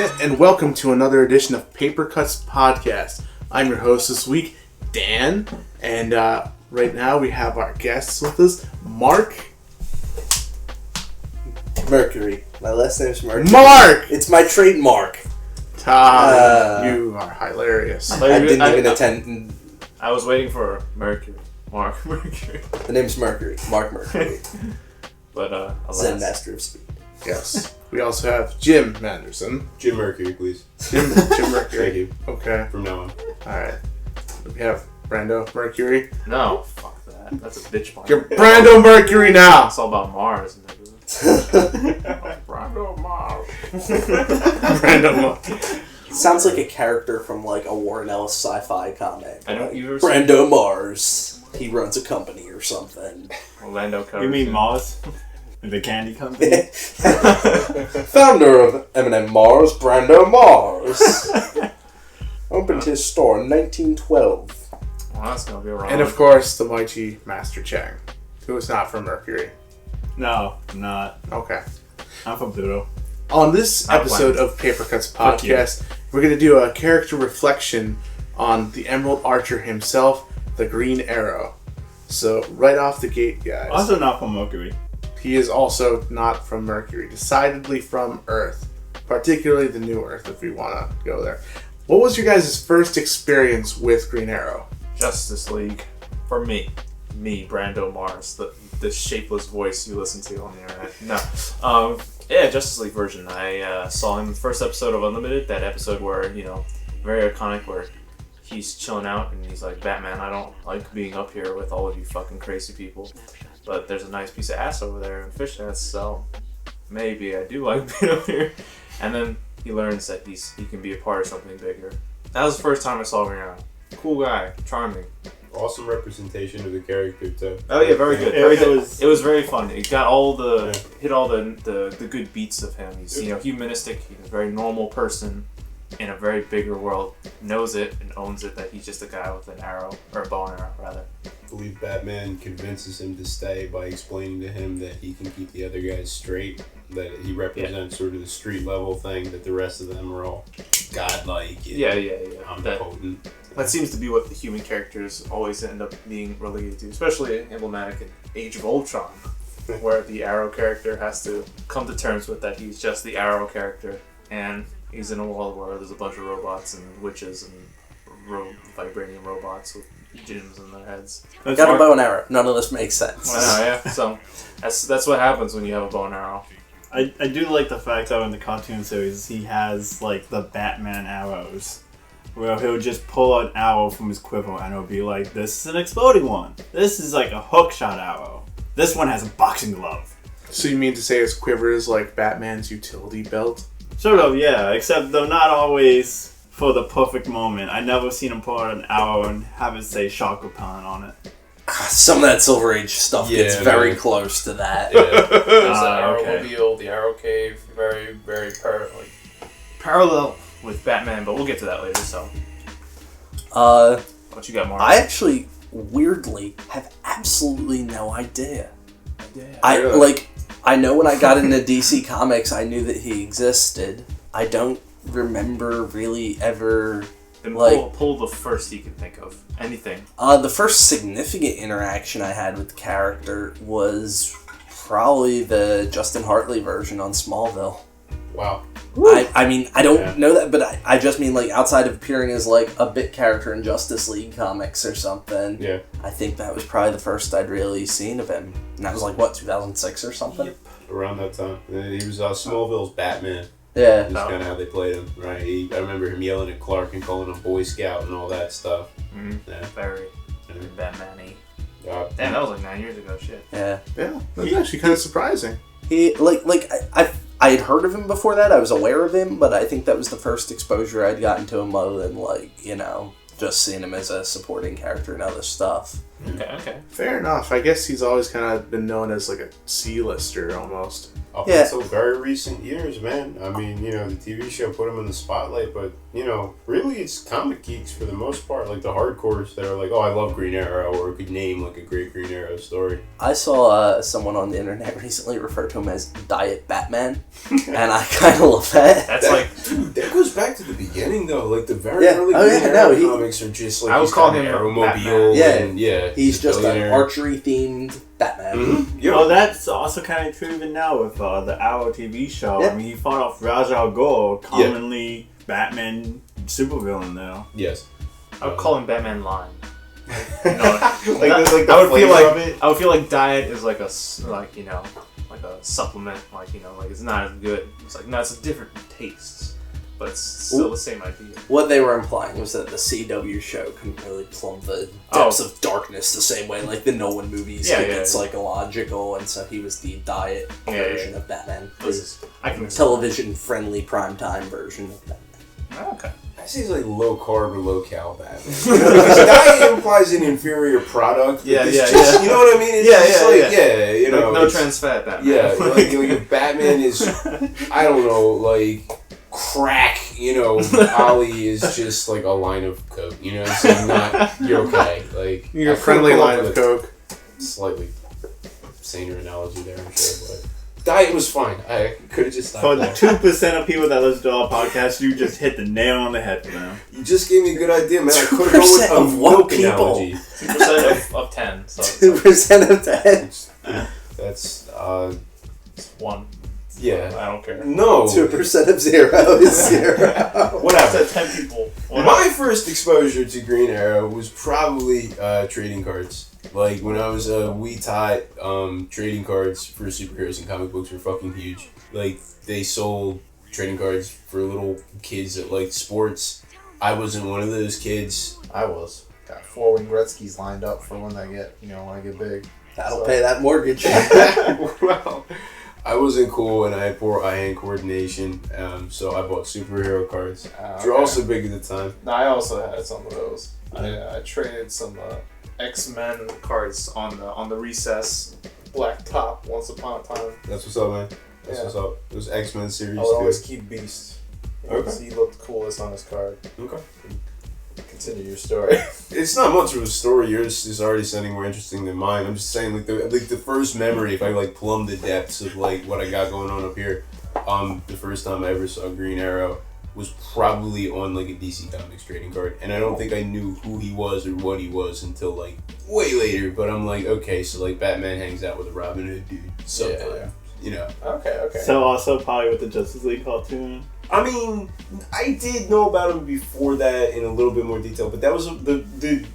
Minute, and welcome to another edition of Paper Cuts Podcast. I'm your host this week, Dan, and right now we have our guests with us, Mark. Mercury. My last name's Mercury. Mark! It's my trademark. Todd, you are hilarious. I didn't even attend. I was waiting for Mercury. Mark Mercury. The name's Mercury. Mark Mercury. But, Zen Master of Speed. Yes. We also have Jim Manderson. Jim Mercury, please. Jim Mercury. Thank you. Okay. From now on. Alright. We have Brando Mercury. No, fuck that. That's a bitch part. You're Brando Mercury now! It's all about Mars. Brando Mars. Brando Mars. Sounds like a character from like a Warren Ellis sci-fi comic. I don't even. Brando Mars. He runs a company or something. Orlando covers. You mean it. Mars? The candy company? Founder of M&M Mars, Brando Mars. Opened his store in 1912. Well, that's gonna be wrong. And of course, the mighty Master Chang, who is not from Mercury. No, I'm not. Okay. I'm from Pluto. On this episode of Paper Cuts Podcast, we're going to do a character reflection on the Emerald Archer himself, the Green Arrow. So, right off the gate, guys. Also not from Mercury. He is also not from Mercury, decidedly from Earth, particularly the New Earth, if we want to go there. What was your guys' first experience with Green Arrow? Justice League. For me, Brando Mars, the shapeless voice you listen to on the internet. No. Yeah, Justice League version. I saw him in the first episode of Unlimited, that episode where, very iconic, where he's chilling out and he's like, Batman, I don't like being up here with all of you fucking crazy people. But there's a nice piece of ass over there in fishnets, so maybe I do like being up here. And then he learns that he can be a part of something bigger. That was the first time I saw Green Arrow. Cool guy, charming. Awesome representation of the character, too. Oh yeah, very good. It was very fun. It got hit all the good beats of him. He's humanistic. He's a very normal person in a very bigger world. Knows it and owns it that he's just a guy with an arrow, or a bow and arrow rather. I believe Batman convinces him to stay by explaining to him that he can keep the other guys straight. That he represents sort of the street level thing. That the rest of them are all godlike. And omnipotent. That seems to be what the human characters always end up being related to, especially emblematic in Age of Ultron, where the Arrow character has to come to terms with that he's just the Arrow character, and he's in a world where there's a bunch of robots and witches and vibranium robots with gems in their heads. Got a bow and arrow. None of this makes sense. I know, yeah. So that's what happens when you have a bow and arrow. I do like the fact that in the cartoon series he has like the Batman arrows. Where he'll just pull an arrow from his quiver and it'll be like, this is an exploding one. This is like a hook shot arrow. This one has a boxing glove. So you mean to say his quiver is like Batman's utility belt? Sort of, yeah. Except they're not always for the perfect moment. I never seen him pull out an arrow and have it say shock repellent on it. Some of that Silver Age stuff gets very close to that. Yeah. There's the Arrowmobile, the Arrow Cave, very, very parallel with Batman, but we'll get to that later, so. What you got, Mark? I actually, weirdly, have absolutely no idea. Yeah, I know when I got into DC Comics, I knew that he existed. I don't remember really ever... Then pull the first you can think of. Anything. The first significant interaction I had with the character was probably the Justin Hartley version on Smallville. Wow. I mean, I don't know that, but I just mean, like, outside of appearing as, like, a bit character in Justice League comics or something, I think that was probably the first I'd really seen of him. And that was, like, 2006 or something? Yep. Around that time. And he was Smallville's Batman. Yeah. That's kind of how they played him, right? I remember him yelling at Clark and calling him Boy Scout and all that stuff. Mm-hmm. Yeah. Very Batman-y. Damn, that was like 9 years ago, shit. Yeah. Yeah, that's actually kind of surprising. He, I had heard of him before that. I was aware of him, but I think that was the first exposure I'd gotten to him other than, just seeing him as a supporting character and other stuff. Okay. Fair enough. I guess he's always kind of been known as, like, a C-lister, almost. Up until very recent years, man. I mean, the TV show put him in the spotlight, but really it's comic geeks for the most part, like the hardcores that are like, oh, I love Green Arrow, or could name like a great Green Arrow story. I saw someone on the internet recently refer to him as Diet Batman, and I kind of love that. Dude, that goes back to the beginning though, like the very early Green Arrow comics are just like, I was calling him Arrowmobile, he's just an archery themed Batman. Mm-hmm. Yep. Well, that's also kind of true even now with the Arrow TV show. I mean, he fought off Ra's al Ghul, commonly Batman supervillain now. Yes. I would call him Batman Lime. I would feel like Diet is like a supplement, like it's not as good. It's like, no, it's a different taste, but it's still the same idea. What they were implying was that the CW show couldn't really plumb the depths of darkness the same way like the Nolan movies get psychological, and so he was the Diet version of Batman. Television-friendly primetime version of Batman. Okay. I say it's like low carb or low cal Batman. Because diet implies an inferior product. Yeah. You know what I mean? It's no trans fat Batman. Yeah, like if Batman is, I don't know, like crack. Ollie is just like a line of coke. It's like not. You're okay. Like you're a friendly line of coke. Slightly saner analogy there, I'm sure, but. Diet was fine. I could have just stopped for the 2% of people that listen to our podcast, you just hit the nail on the head for them. You just gave me a good idea, man. I could have gone with a milk analogy. 2% of 10. So 2% of 10. That's it's 1. Yeah. I don't care. No. 2% of 0 is 0. Whatever. 10 people. Whatever. My first exposure to Green Arrow was probably trading cards. Like, when I was a wee tot, trading cards for superheroes and comic books were fucking huge. Like, they sold trading cards for little kids that liked sports. I wasn't one of those kids. I was. Got 4-wing Gretzky's lined up for when I get big. That'll pay that mortgage. Well, I wasn't cool and I had poor eye-hand coordination, so I bought superhero cards. Which were also big at the time. No, I also had some of those. I traded some X-Men cards on the recess black top once upon a time. That's what's up, man. That's what's up. It was X-Men series. I would always keep Beast. He looked coolest on his card. Okay. Continue your story. It's not much of a story. Yours is already sounding more interesting than mine. I'm just saying, the first memory, if I plumb the depths of what I got going on up here, the first time I ever saw Green Arrow was probably on a DC Comics trading card, and I don't think I knew who he was or what he was until way later. But I'm like, okay, so Batman hangs out with a Robin Hood dude sometimes, Okay. So also probably with the Justice League cartoon. I mean, I did know about him before that in a little bit more detail, but that was the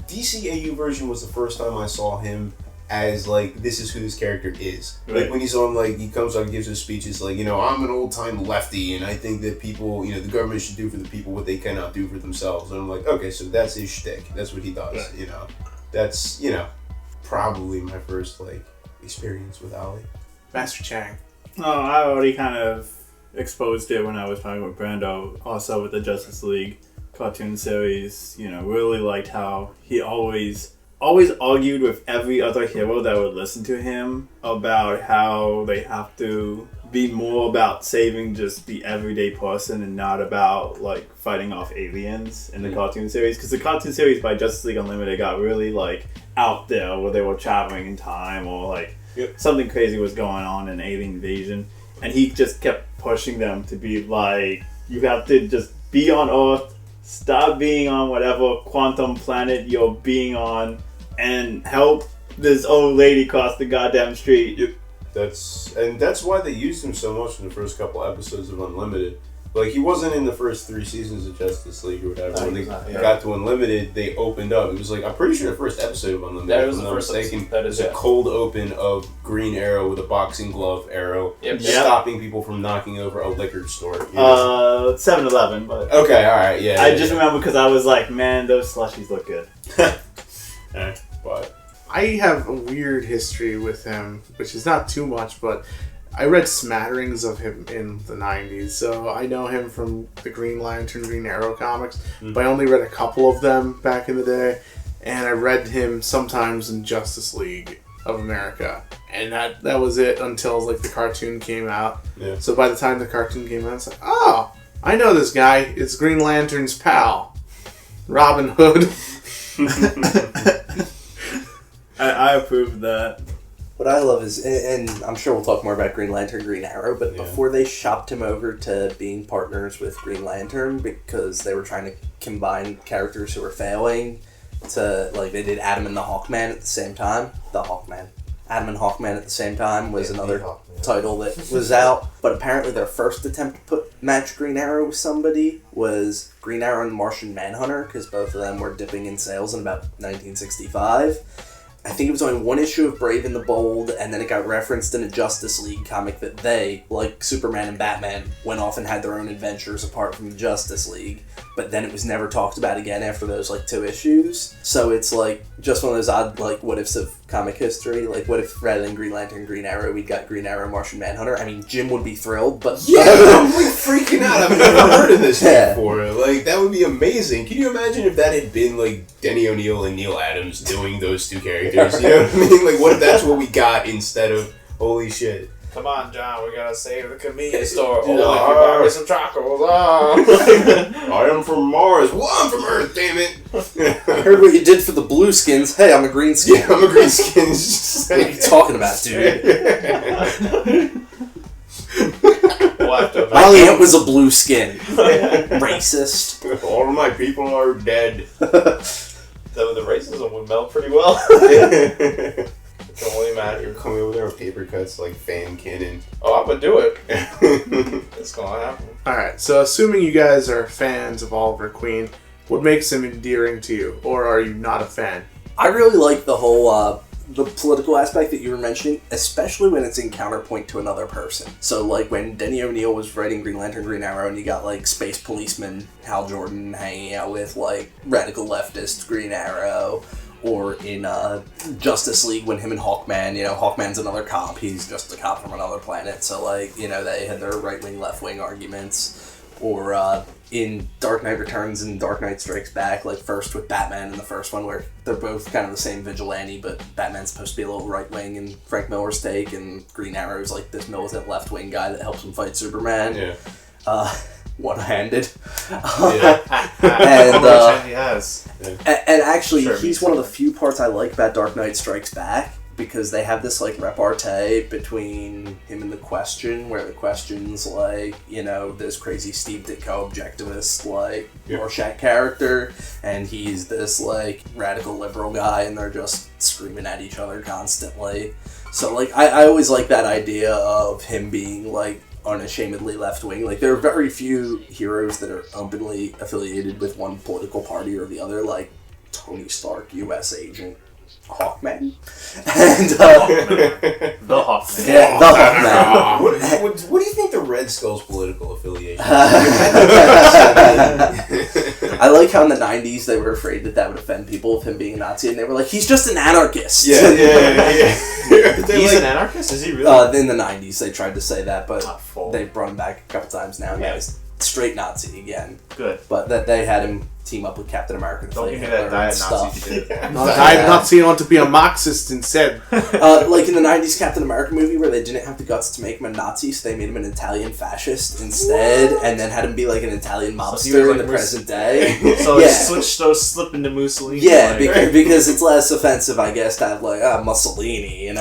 DCAU version was the first time I saw him as this is who this character is. Right. When he's on he comes out and gives his speeches I'm an old time lefty and I think that people, the government should do for the people what they cannot do for themselves. And I'm like, okay, so that's his shtick. That's what he does. Right. That's probably my first experience with Ollie. Master Chang. Oh, I already kind of exposed it when I was talking with Brando, also with the Justice League cartoon series. Really liked how he always argued with every other hero that would listen to him about how they have to be more about saving just the everyday person and not about fighting off aliens in the cartoon series, because the cartoon series by Justice League Unlimited got really out there where they were traveling in time or something crazy was going on in alien invasion, and he just kept pushing them to be you have to just be on Earth, stop being on whatever quantum planet you're being on, and help this old lady cross the goddamn street. Yep. That's why they used him so much in the first couple episodes of Unlimited. He wasn't in the first 3 seasons of Justice League or whatever. When they got to Unlimited, they opened up. It was I'm pretty sure the first episode of Unlimited, if I'm not mistaken, was a cold open of Green Arrow with a boxing glove arrow, stopping people from knocking over a liquor store. 7-Eleven, but okay, all right, yeah. I just remember because I was man, those slushies look good. But I have a weird history with him, which is not too much, but I read smatterings of him in the 90s, so I know him from the Green Lantern, Green Arrow comics, but I only read a couple of them back in the day, and I read him sometimes in Justice League of America, and that was it until the cartoon came out. Yeah. So by the time the cartoon came out, it's I know this guy. It's Green Lantern's pal, Robin Hood. I approve of that. What I love is, and I'm sure we'll talk more about Green Lantern, Green Arrow, but before they shopped him over to being partners with Green Lantern, because they were trying to combine characters who were failing, to, like, they did Adam and the Hawkman at the same time. Adam and Hawkman at the same time was another title that was out. But apparently their first attempt to match Green Arrow with somebody was Green Arrow and Martian Manhunter, because both of them were dipping in sales in about 1965. I think it was only one issue of Brave and the Bold, and then it got referenced in a Justice League comic that they, like Superman and Batman, went off and had their own adventures apart from the Justice League. But then it was never talked about again after those, 2 issues. So it's, just one of those odd, what-ifs of comic history. Like, what if rather than Green Lantern, Green Arrow, we got Green Arrow, Martian Manhunter? I mean, Jim would be thrilled, but... Yeah, I'm, freaking out. I've never heard of this before. That would be amazing. Can you imagine if that had been, Denny O'Neil and Neil Adams doing those 2 characters? You know what I mean? What if that's what we got instead of, holy shit. Come on, John, we gotta save the convenience store. Oh, if you buy me some chocolates. I am from Mars. Well, I'm from Earth, damn it. I heard what you did for the blue skins. Hey, I'm a green skin. Yeah, I'm a green skin. What are you talking about, dude? My aunt was a blue skin. Racist. All of my people are dead. The racism would melt pretty well. I can only imagine. Coming over there with paper cuts like fan cannon. Oh, I'm gonna do it. It's gonna happen. Alright, so assuming you guys are fans of Oliver Queen, what makes him endearing to you? Or are you not a fan? I really like the whole, the political aspect that you were mentioning, especially when it's in counterpoint to another person. So, when Denny O'Neil was writing Green Lantern, Green Arrow, and you got, Space Policeman Hal Jordan hanging out with, radical leftist Green Arrow, or in Justice League when him and Hawkman, Hawkman's another cop, he's just a cop from another planet, so, they had their right-wing, left-wing arguments. Or in Dark Knight Returns and Dark Knight Strikes Back, first with Batman in the first one, where they're both kind of the same vigilante, but Batman's supposed to be a little right-wing in Frank Miller's take, and Green Arrow's this militant left-wing guy that helps him fight Superman. Yeah. One-handed. Yes. And actually, he's one of the few parts I like about Dark Knight Strikes Back, because they have this repartee between him and the Question, where the Question's this crazy Steve Ditko objectivist Rorschach character, and he's this radical liberal guy, and they're just screaming at each other constantly. So I always like that idea of him being unashamedly left-wing. There are very few heroes that are openly affiliated with one political party or the other, like Tony Stark, U.S. agent, Hawkman. And, the Hawkman. Yeah, the Hawkman. What do you think the Red Skull's political affiliation is? I like how in the 90s they were afraid that would offend people of him being a Nazi, and they were like, he's just an anarchist. Yeah. He's an anarchist? Is he really? In the 90s they tried to say that, but they brought him back a couple times now. Yeah, he's straight Nazi again. Good. But that they had him team up with Captain America to fight Hitler and stuff. Diet Nazi, want to be a Marxist instead. In the 90s Captain America movie where they didn't have the guts to make him a Nazi, so they made him an Italian fascist instead, and then had him be an Italian mobster in the present day. So slip into Mussolini. Yeah, because it's less offensive, I guess, to have Mussolini,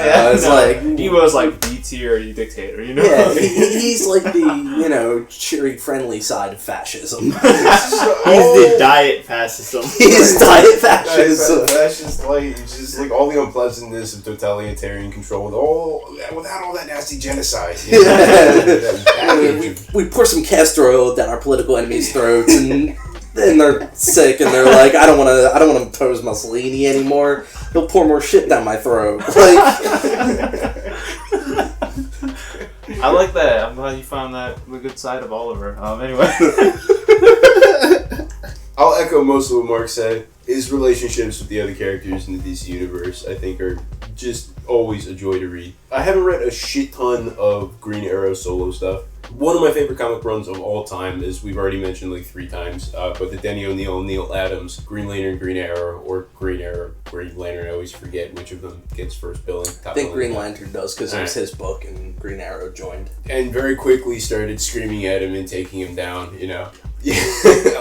he was B tier dictator, Yeah, he's the, cheery, friendly side of fascism. He's the diet fascism. He's diet fascism. Fascist, just all the unpleasantness of totalitarian control without all that nasty genocide. We pour some castor oil down our political enemies' throats, and then they're sick, and they're like, I don't want to oppose Mussolini anymore. He'll pour more shit down my throat. I like that. I'm glad you found the good side of Oliver. Anyway. I'll echo most of what Mark said. His relationships with the other characters in the DC universe, I think, are just always a joy to read. I haven't read a shit ton of Green Arrow solo stuff. One of my favorite comic runs of all time is, we've already mentioned like 3 times, but the Denny O'Neil, Neil Adams, Green Lantern, Green Arrow, or Green Arrow, Green Lantern. I always forget which of them gets first billing. I think Green Lantern does, because it was his book and Green Arrow joined. And very quickly started screaming at him and taking him down, you know.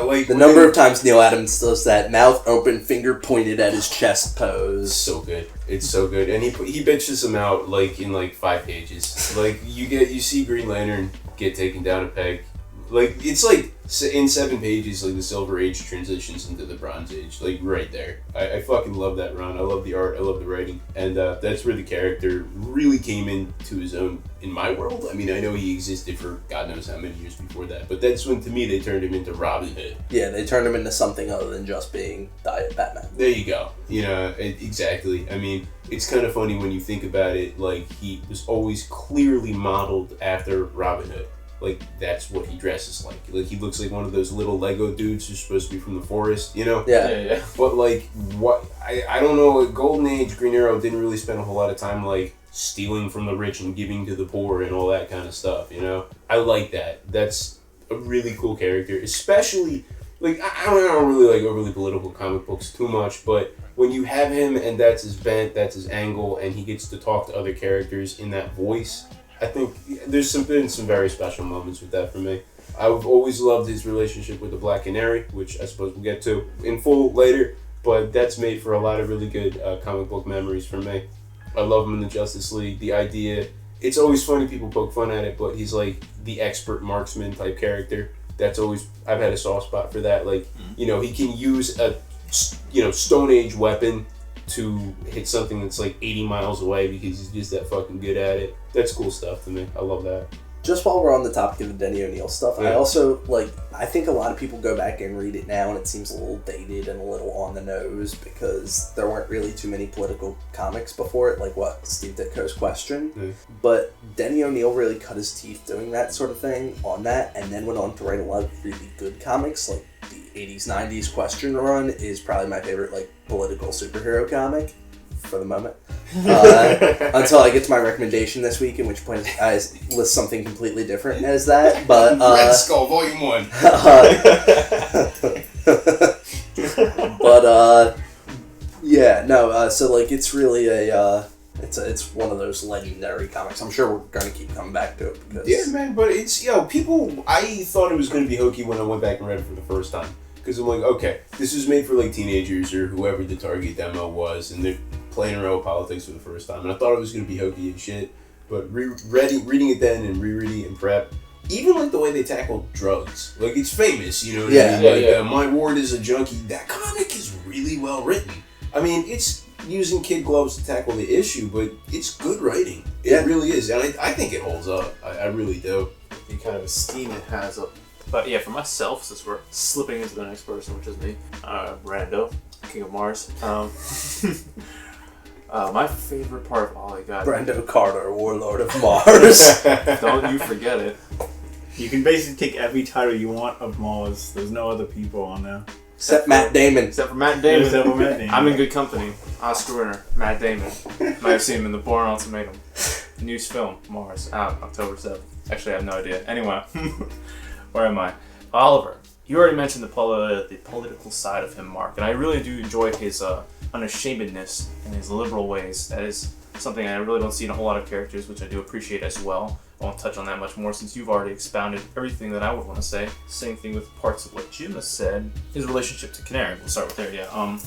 Like the number of times Neil Adams does that mouth open, finger pointed at his chest pose. So good. It's so good. And he bitches him out like in like 5 pages. Like you see Green Lantern get taken down a peg. Like it's like in 7 pages, like the Silver Age transitions into the Bronze Age, like right there. I fucking love that run. I love the art. I love the writing, and that's where the character really came into his own in my world. I mean, I know he existed for God knows how many years before that, but that's when to me they turned him into Robin Hood. Yeah, they turned him into something other than just being Diet Batman. There you go. You know, exactly. I mean, it's kind of funny when you think about it. Like he was always clearly modeled after Robin Hood. Like, that's what he dresses like. Like, he looks like one of those little Lego dudes who's supposed to be from the forest, you know? Yeah. But, like, what... I don't know, Golden Age, Green Arrow didn't really spend a whole lot of time, like, stealing from the rich and giving to the poor and all that kind of stuff, you know? I like that. That's a really cool character. Especially, like, I don't really like overly political comic books too much, but when you have him and that's his bent, that's his angle, and he gets to talk to other characters in that voice... I think there's been some very special moments with that for me. I've always loved his relationship with the Black Canary, which I suppose we'll get to in full later, but that's made for a lot of really good comic book memories for me. I love him in the Justice League. The idea, it's always funny, people poke fun at it, but he's like the expert marksman type character. That's always, I've had a soft spot for that. Like, you know, he can use a, Stone Age weapon to hit something that's like 80 miles away because he's just that fucking good at it. That's cool stuff to me. I love that. Just while we're on the topic of the Denny O'Neil stuff, yeah. I also, I think a lot of people go back and read it now and it seems a little dated and a little on the nose because there weren't really too many political comics before it, like what Steve Ditko's Question. Yeah. But Denny O'Neil really cut his teeth doing that sort of thing on that and then went on to write a lot of really good comics, like the 80s, 90s Question run is probably my favorite, political superhero comic for the moment. Until I get to my recommendation this week, in which point I list something completely different as that. But Red Skull Volume 1. So it's really it's one of those legendary comics. I'm sure we're going to keep coming back to it because yeah, man. But it's people. I thought it was going to be hokey when I went back and read it for the first time because I'm like, okay, this was made for teenagers or whoever the target demo was, and they're playing around politics for the first time, and I thought it was going to be hokey and shit, but reading it then and rereading it in prep, even the way they tackled drugs, it's famous, you know what I mean? My ward is a junkie. That comic is really well written. I mean, it's using kid gloves to tackle the issue, but it's good writing. It really is, and I think it holds up. I really do. The kind of esteem it has up. But yeah, for myself, since we're slipping into the next person, which is me, Brando, King of Mars. My favorite part of all I got... Brando Carter, Warlord of Mars. Don't you forget it. You can basically take every title you want of Mars. There's no other people on there. Except Matt Damon. Except for Matt Damon. I'm in good company. Oscar winner, Matt Damon. Might have seen him in the Bourne Ultimatum. New film, Mars, out October 7th. Actually, I have no idea. Anyway, where am I? Oliver. You already mentioned the political side of him, Mark, and I really do enjoy his unashamedness and his liberal ways. That is something I really don't see in a whole lot of characters, which I do appreciate as well. I won't touch on that much more since you've already expounded everything that I would want to say. Same thing with parts of what Jim has said. His relationship to Canary, we'll start with there, yeah.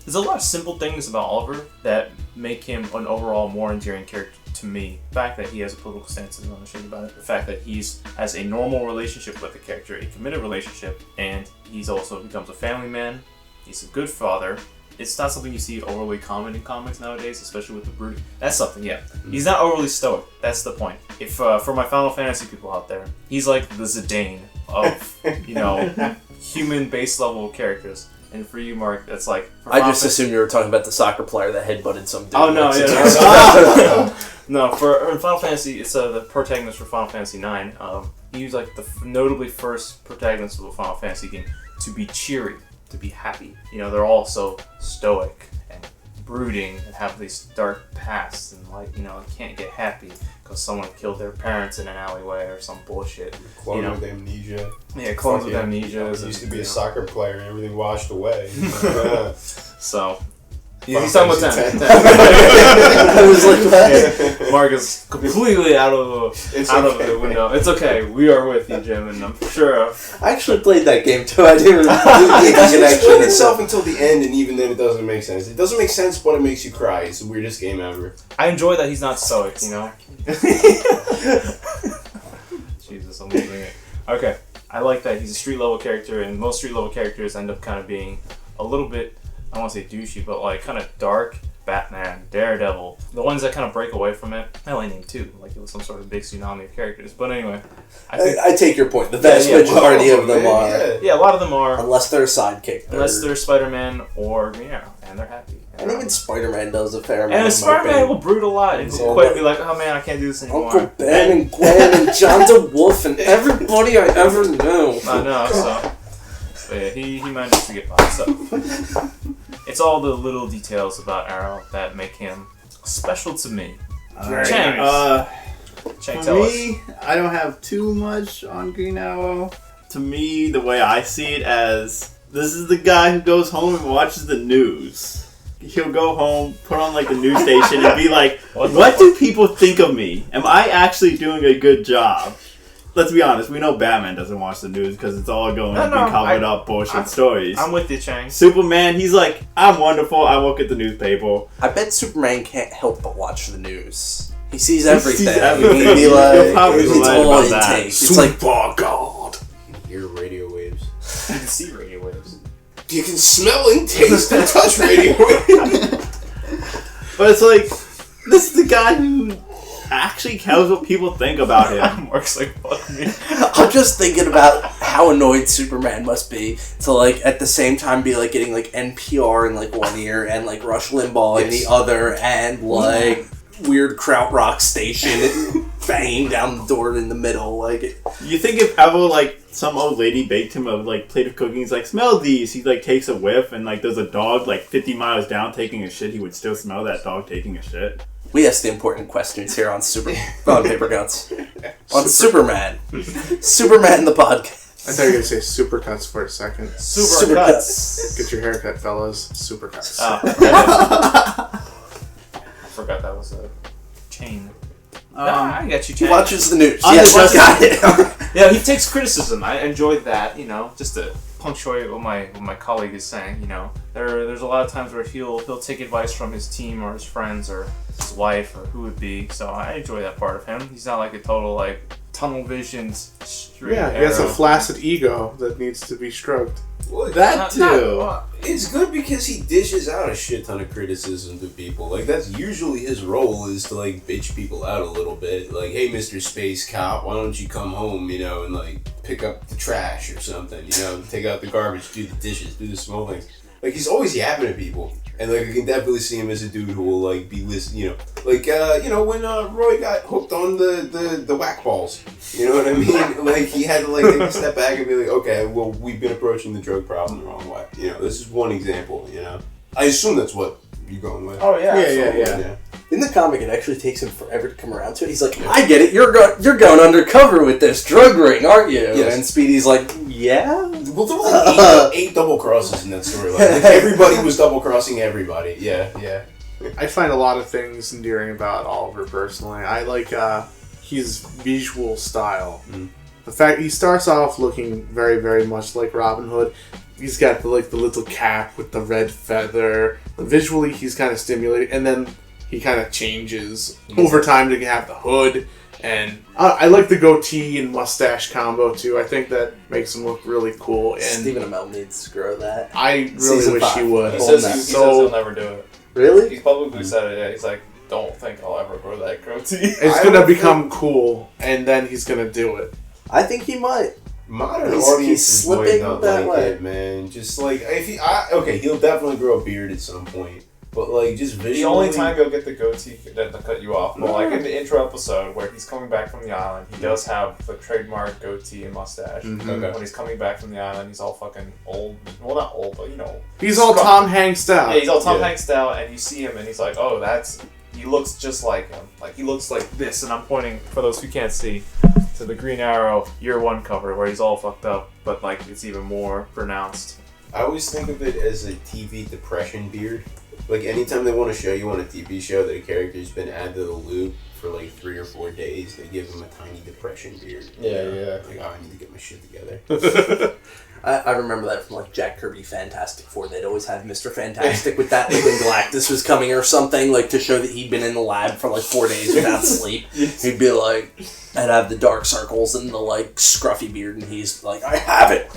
There's a lot of simple things about Oliver that make him an overall more endearing character to me. The fact that he has a political stance is unashamed about it. The fact that has a normal relationship with the character, a committed relationship, and he's also becomes a family man. He's a good father. It's not something you see overly common in comics nowadays, especially with the brooding. That's something, yeah. He's not overly stoic. That's the point. If for my Final Fantasy people out there, he's like the Zidane of human base level characters. And for you, Mark, that's like... I just assumed you were talking about the soccer player that headbutted some dude. Oh, no, yeah. No, for Final Fantasy, it's the protagonist for Final Fantasy IX. He was like the notably first protagonist of a Final Fantasy game to be cheery, to be happy. They're all so stoic and brooding and have these dark pasts and like can't get happy because someone killed their parents in an alleyway or some bullshit. Clone with amnesia. Yeah, clones with amnesia. He used to be a soccer player and everything washed away. So. He's talking about 10. I was like, what? Yeah. Mark is completely out of the window. It's okay. We are with you, Jim, and I'm sure. I actually played that game too. I didn't really it doesn't explain itself until the end, and even then it doesn't make sense. It doesn't make sense, but it makes you cry. It's the weirdest game ever. I enjoy that he's not stoic, Jesus, I'm losing it. Okay. I like that he's a street level character, and most street level characters end up kind of being a little bit, I don't want to say douchey, but like kind of dark. Batman, Daredevil, the ones that kind of break away from it. I only named 2, like it was some sort of big tsunami of characters. But anyway, I take your point. The vast majority of them are. Yeah, a lot of them are. Unless they're a sidekick. Unless they're Spider-Man or Green Arrow, and they're happy. And even Spider-Man does a fair amount. And Spider-Man will brood a lot and quite be like, oh man, I can't do this anymore. Uncle Ben and Gwen and John DeWolf and everybody I ever knew. I know, so. But yeah, he manages to get by, so. It's all the little details about Arrow that make him special to me. Chang, for me, I don't have too much on Green Arrow. To me, the way I see it as, this is the guy who goes home and watches the news. He'll go home, put on like the news station and be like, what do people think of me? Am I actually doing a good job? Let's be honest, we know Batman doesn't watch the news because it's all going to be covered up bullshit stories. I'm with you, Chang. Superman, he's like, I'm wonderful, I look at the newspaper. I bet Superman can't help but watch the news. He sees everything. He'd be like, it's all it takes. It's like, God. You can hear radio waves. You can see radio waves. You can smell and taste and touch radio waves. But it's like, this is the guy who actually cares what people think about him. Mark's like, fuck me. I'm just thinking about how annoyed Superman must be to like at the same time be like getting like NPR in like one ear and like Rush Limbaugh in the other and like weird krautrock station banging down the door in the middle. Like, you think if ever like some old lady baked him a like plate of cookies, he's like, smell these. He like takes a whiff and like there's a dog like 50 miles down taking a shit, he would still smell that dog taking a shit. We ask the important questions here on Paper Guts. On Superman. Superman the podcast. I thought you were going to say Supercuts for a second. Supercuts. Get your haircut, fellas. Supercuts. I forgot that was a chain. I got you, Chang. He watches the news. Yes, got it. Yeah, he takes criticism. I enjoyed that, just to punctuate what my colleague is saying, There's a lot of times where he'll take advice from his team or his friends or his wife or who it be. So I enjoy that part of him. He's not like a total like tunnel visioned straight he has a flaccid ego that needs to be stroked. Well, that too. It's good because he dishes out a shit ton of criticism to people. Like, that's usually his role, is to like bitch people out a little bit. Like, hey, Mr. Space Cop, why don't you come home, and like pick up the trash or something, take out the garbage, do the dishes, do the small things. Like, he's always yapping at people. And like, I can definitely see him as a dude who will like be listening, like when Roy got hooked on the whack balls, you know what I mean? Like, he had to like take a step back and be like, okay, well, we've been approaching the drug problem the wrong way. This is one example. I assume that's what you're going with. Oh yeah, yeah. In the comic, it actually takes him forever to come around to it. He's like, I get it. You're going undercover with this drug ring, aren't you? Yes. And Speedy's like, yeah. Well, there were like 8 double crosses in that storyline. Like, everybody was double crossing everybody. Yeah. I find a lot of things endearing about Oliver personally. I like his visual style. The fact he starts off looking very, very much like Robin Hood. He's got the little cap with the red feather. Visually, he's kind of stimulating, and then he kind of changes over time to have the hood. And I like the goatee and mustache combo too. I think that makes him look really cool. And Stephen Amell needs to grow that. I really wish he would. He says he'll never do it. Really? He's publicly said it. Yeah, he's like, don't think I'll ever grow that goatee. It's gonna become cool, and then he's gonna do it. I think he might. Modern He's audiences slipping might not that like way. it, man. Just like, he'll definitely grow a beard at some point. But like just visually, the only time he'll get the goatee to cut you off, but like in the intro episode where he's coming back from the island, he does have the trademark goatee and mustache. Okay. When he's coming back from the island, he's all fucking old. Well, not old, but he's all Tom Hanks style. Yeah, he's all Tom Hanks style, and you see him, and he's like, oh, he looks just like him. Like he looks like this, and I'm pointing for those who can't see to the Green Arrow Year 1 cover where he's all fucked up, but like it's even more pronounced. I always think of it as a TV depression beard. Like, anytime they want to show you on a TV show that a character's been added to the loop for, like, 3 or 4 days, they give them a tiny depression beard. Yeah. Like, oh, I need to get my shit together. I remember that from, like, Jack Kirby Fantastic Four. They'd always have Mr. Fantastic with that, like, when Galactus was coming or something, like, to show that he'd been in the lab for, like, 4 days without sleep. He'd be like, I'd have the dark circles and the, like, scruffy beard, and he's like, I have it!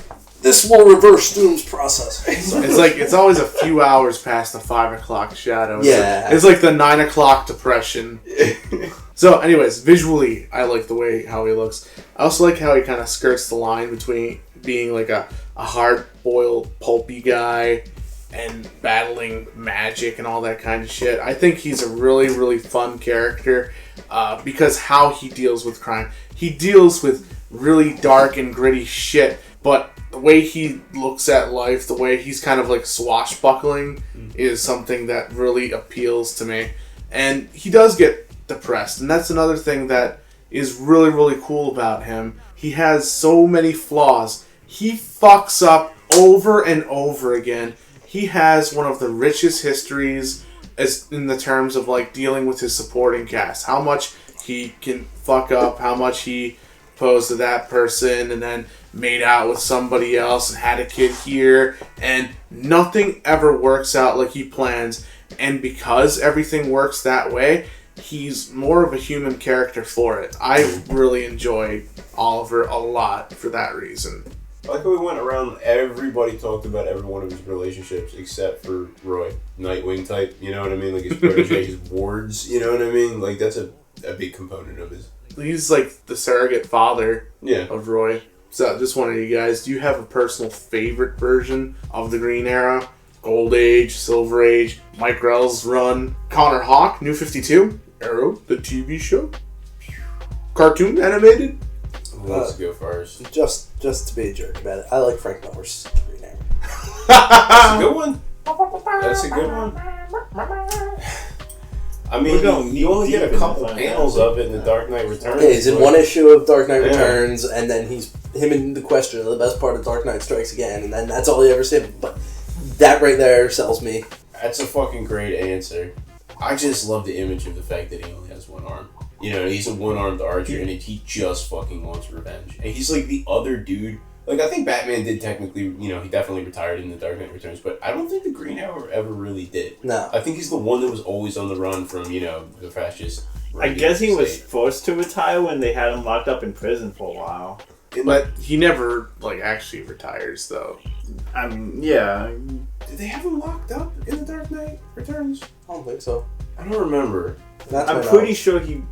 This will reverse Doom's process. It's like, it's always a few hours past the 5 o'clock shadow. Yeah. It's like the 9 o'clock depression. So, anyways, visually, I like the way how he looks. I also like how he kind of skirts the line between being like a hard-boiled, pulpy guy and battling magic and all that kind of shit. I think he's a really, really fun character because how he deals with crime. He deals with really dark and gritty shit, but the way he looks at life, the way he's kind of like swashbuckling is something that really appeals to me. And he does get depressed, and that's another thing that is really, really cool about him. He has so many flaws. He fucks up over and over again. He has one of the richest histories as in the terms of like dealing with his supporting cast. How much he can fuck up, how much he proposed to that person and then made out with somebody else and had a kid here, and nothing ever works out like he plans. And because everything works that way, he's more of a human character for it. I really enjoyed Oliver a lot for that reason. I like how we went around, everybody talked about every one of his relationships except for Roy. Nightwing type, you know what I mean? Like his protege, his wards, you know what I mean? Like that's a big component of his. He's like the surrogate father of Roy. So just one of you guys, do you have a personal favorite version of the Green Arrow? Gold Age, Silver Age, Mike Grell's run, Connor Hawke, New 52, Arrow, the TV show, cartoon animated? Who wants to go first? Just to be a jerk about it, I like Frank Miller's Green Arrow. That's a good one. That's a good one. I mean, you only get a couple panels of it in The Dark Knight Returns. Yeah, he's in one issue of Dark Knight Returns, and then him in The Question, the best part of Dark Knight Strikes Again, and then that's all he ever said. But that right there sells me. That's a fucking great answer. I just love the image of the fact that he only has one arm. You know, he's a one-armed archer, and he just fucking wants revenge. And he's like the other dude. Like, I think Batman did technically, you know, he definitely retired in The Dark Knight Returns, but I don't think the Green Arrow ever really did. No. I think he's the one that was always on the run from, you know, the fascist. I guess he was forced to retire when they had him locked up in prison for a while. But he never, like, actually retires, though. I mean, yeah. Did they have him locked up in The Dark Knight Returns? I don't think so. I don't remember. I'm pretty sure he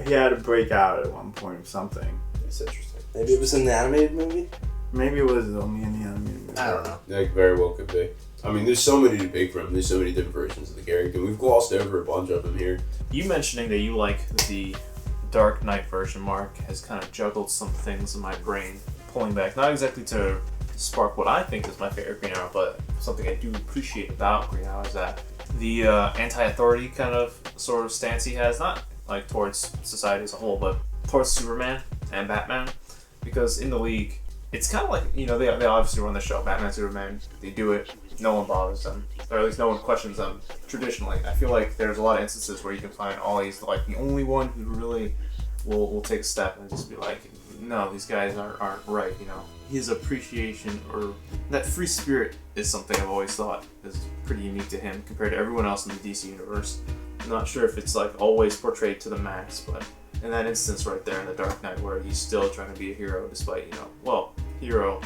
had to break out at one point or something. That's interesting. Maybe it was in the animated movie? Maybe it was only in the animated movie. I don't know. That very well could be. I mean, there's so many to pick from. There's so many different versions of the character. We've glossed over a bunch of them here. You mentioning that you like the Dark Knight version, Mark, has kind of juggled some things in my brain, pulling back, not exactly to spark what I think is my favorite Green Arrow, but something I do appreciate about Green Arrow is that the anti-authority kind of sort of stance he has, not like towards society as a whole, but towards Superman and Batman, because in the League, it's kind of like, you know, they obviously run the show, Batman, Superman, they do it, no one bothers them, or at least no one questions them traditionally. I feel like there's a lot of instances where you can find Ollie's like the only one who really will take a step and just be like, no, these guys aren't right, you know. His appreciation or that free spirit is something I've always thought is pretty unique to him compared to everyone else in the DC universe. I'm not sure if it's like always portrayed to the max, but in that instance right there in The Dark Knight where he's still trying to be a hero despite, you know, well, hero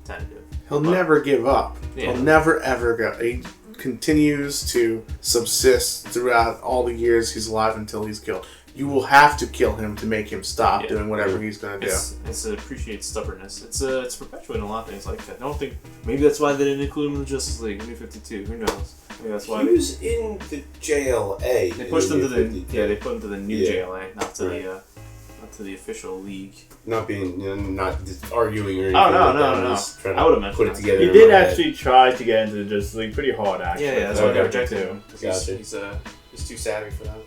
tentative. He'll never give up. Yeah. He'll never ever go. He continues to subsist throughout all the years he's alive until he's killed. you will have to kill him to make him stop doing whatever he's going to do. It's appreciate stubbornness. It's perpetuating a lot of things like that. I don't think maybe that's why they didn't include him in the Justice League, New 52. Who knows? Maybe that's why he was in the JLA. They pushed him to they put him to the new JLA, not to the official league. Not being not arguing or anything. Oh no. I would have mentioned put it together. He did actually try to get into the Justice League pretty hard, actually. Yeah, that's why they rejected him. Gotcha. He's too savvy for that.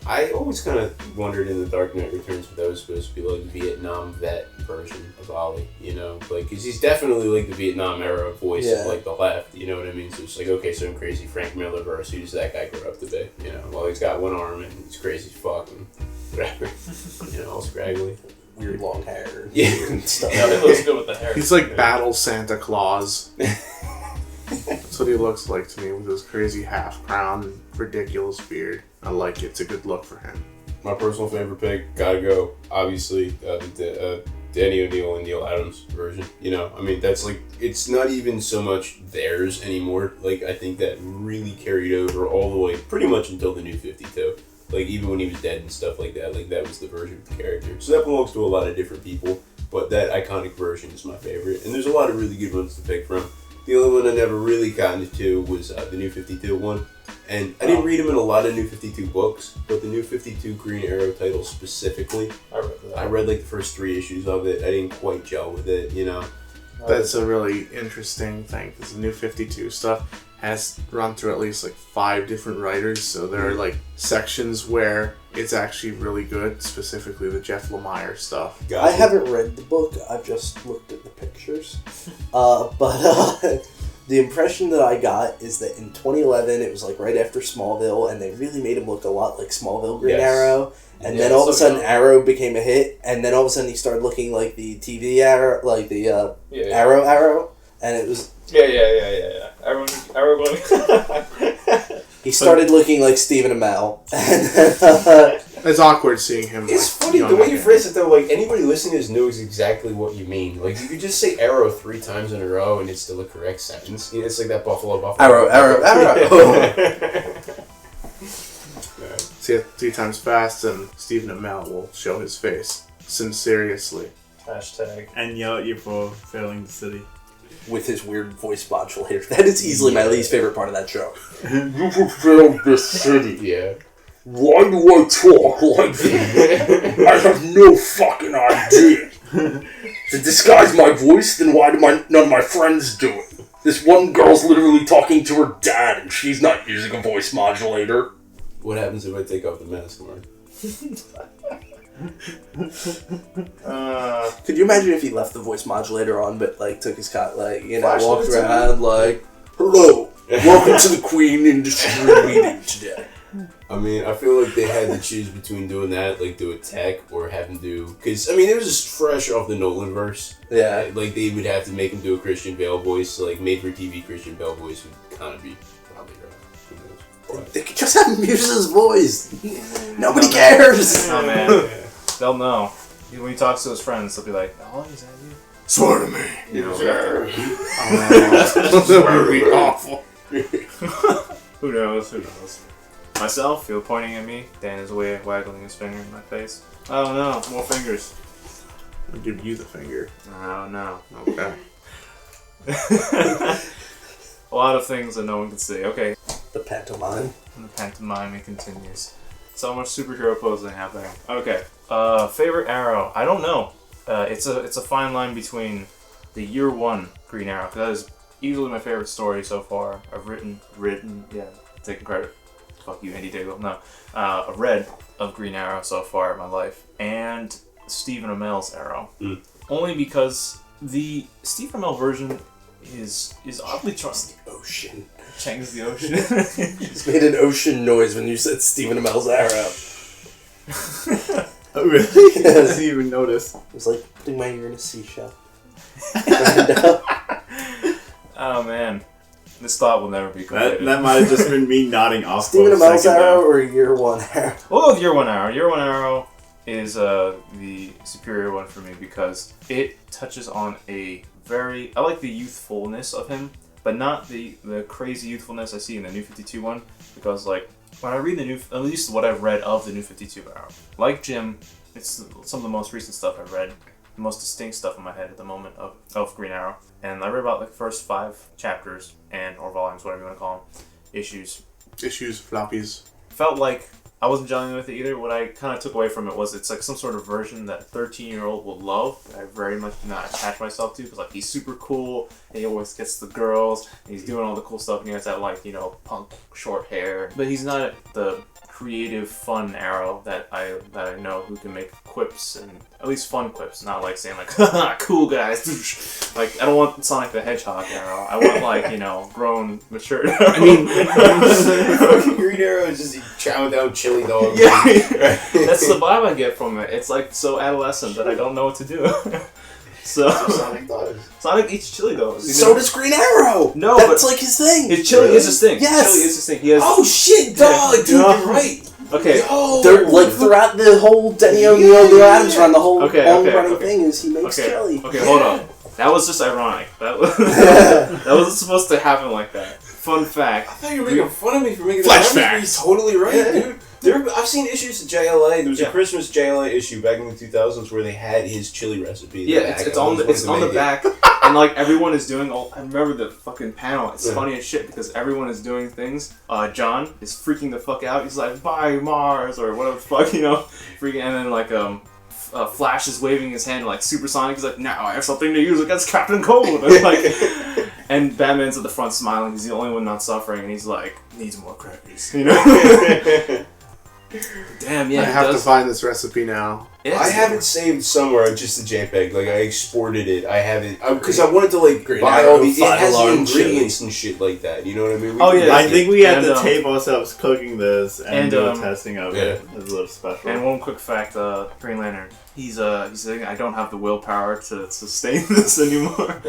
I always kind of wondered in The Dark Knight Returns if that was supposed to be like Vietnam vet version of Ollie, you know? Like, because he's definitely like the Vietnam era voice of like the left, you know what I mean? So it's like, okay, so I'm crazy Frank Miller versus who does that guy grow up to be, you know? Well, he's got one arm and he's crazy as fuck and whatever, you know, all scraggly. Weird long hair. Yeah. And stuff. Yeah, he looks good with the hair. He's like Battle Santa Claus. That's what he looks like to me with his crazy half crown and ridiculous beard. I like it. It's a good look for him. My personal favorite pick, gotta go, obviously, Danny O'Neill and Neil Adams version. You know, I mean, that's like, it's not even so much theirs anymore. Like, I think that really carried over all the way pretty much until the New 52. Like, even when he was dead and stuff like that was the version of the character. So that belongs to a lot of different people, but that iconic version is my favorite. And there's a lot of really good ones to pick from. The only one I never really got into was the New 52 one. And I didn't read them in a lot of New 52 books, but the New 52 Green Arrow title specifically, I read like the first 3 issues of it. I didn't quite gel with it, you know. That's a really interesting thing, because the New 52 stuff has run through at least like 5 different writers, so there are like sections where it's actually really good, specifically the Jeff Lemire stuff. I haven't read the book, I've just looked at the pictures. But the impression that I got is that in 2011, it was like right after Smallville, and they really made him look a lot like Smallville Green Arrow. And then all of a sudden, Arrow became a hit, and then all of a sudden he started looking like the TV Arrow, like the Arrow, and it was... Yeah. Arrow going... He started looking like Stephen Amell. And it's awkward seeing him. It's like, funny, the way you phrase it though, like, anybody listening to this knows exactly what you mean. Like, you could just say Arrow 3 times in a row and it's still a correct sentence. You know, it's like that Buffalo. Arrow. Say it 3 times fast and Stephen Amell will show his face. Sincerely. Hashtag. And yell at you for failing the city. With his weird voice modulator. That is easily my least favorite part of that show. You fulfilled the city. Yeah. Why do I talk like that? I have no fucking idea. To disguise my voice, then why do none of my friends do it? This one girl's literally talking to her dad, and she's not using a voice modulator. What happens if I take off the mask, Mark? Could you imagine if he left the voice modulator on, but like took his cut, like, you know, walked around like, "Hello, welcome to the Queen Industry meeting today." I mean, I feel like they had to choose between doing that, like do a tech, or have him do, because I mean, it was just fresh off the Nolan verse. Yeah, like they would have to make him do a Christian Bale voice, like made for TV Christian Bale voice would kind of be probably rough. Who knows? they could just have him use his voice. Nobody cares. Oh man, they'll know. When he talks to his friends, they'll be like, "Oh, is that you?" Swear to me. You know, That would be awful. Who knows? Myself, you're pointing at me. Dan is away waggling his finger in my face. Oh no, more fingers. I'll give you the finger. Oh no. Okay. A lot of things that no one can see. Okay. The pantomime. And the pantomime continues. So much superhero posing happening. Okay. Favorite Arrow? I don't know. It's a fine line between the year 1 Green Arrow, because that is easily my favorite story so far. I've written, yeah, taking credit. Fuck you, Andy Diggle. No. I've read of Green Arrow so far in my life. And Stephen Amell's Arrow. Only because the Stephen Amell version is oddly charming. The ocean. Chang's the ocean. It's made an ocean noise when you said Stephen Amell's Arrow. Oh, really? I didn't even notice. It was like putting my ear in a seashell. Oh man. This thought will never be completed. That might have just been me nodding off. Stephen Amell's Arrow or year 1 Arrow? We'll go with year 1 Arrow. Year 1 Arrow is the superior one for me because it touches on I like the youthfulness of him, but not the crazy youthfulness I see in the New 52 one, because like when I read at least what I've read of the New 52 Arrow, like Jim, it's some of the most recent stuff I've read, the most distinct stuff in my head at the moment of Green Arrow. And I read about the first 5 chapters or volumes, whatever you want to call them, issues, floppies. Felt like I wasn't gelling with it either. What I kind of took away from it was it's like some sort of version that a 13-year-old will love. That I very much do not attach myself to, because like he's super cool and he always gets the girls and he's doing all the cool stuff and he has that like, you know, punk short hair. But he's not the creative, fun Arrow that I know who can make quips, and at least fun quips, not like saying like haha cool guys. Like I don't want Sonic the Hedgehog Arrow. I want like, you know, grown, mature Arrow. I mean Green Arrow is just chowing down chili dogs. Yeah. That's the vibe I get from it. It's like so adolescent that I don't know what to do. So Sonic does. Sonic eats chili dogs. So does Green Arrow. No, that's like his thing. His chili is his thing. Yes. Chili is his thing. He has. Oh shit, dog, dude, you're right. Okay. They're like throughout the whole Neil Adams run, the whole long-running thing is he makes chili. Okay, hold on. That was just ironic. That wasn't supposed to happen like that. Fun fact. I thought you were making fun of me for making that. He's totally right, dude. I've seen issues of JLA. There was a Christmas JLA issue back in the 2000s where they had his chili recipe. Yeah, it's on the back, and like everyone is doing all. I remember the fucking panel. It's funny as shit because everyone is doing things. John is freaking the fuck out. He's like, "Bye Mars" or whatever the fuck, you know, freaking. And then like Flash is waving his hand like Supersonic. He's like, "Now I have something to use against Captain Cold." And like, and Batman's at the front smiling. He's the only one not suffering, and he's like, "Needs more crackers," you know. Damn, yeah. I have to find this recipe now. I have it saved somewhere, just a JPEG. Like I exported it. I have it because I wanted to like buy all the. It has the ingredients and shit like that. You know what I mean? I think we had to tape ourselves cooking this and do a testing of it. It's a little special. And one quick fact: Green Lantern. He's saying I don't have the willpower to sustain this anymore.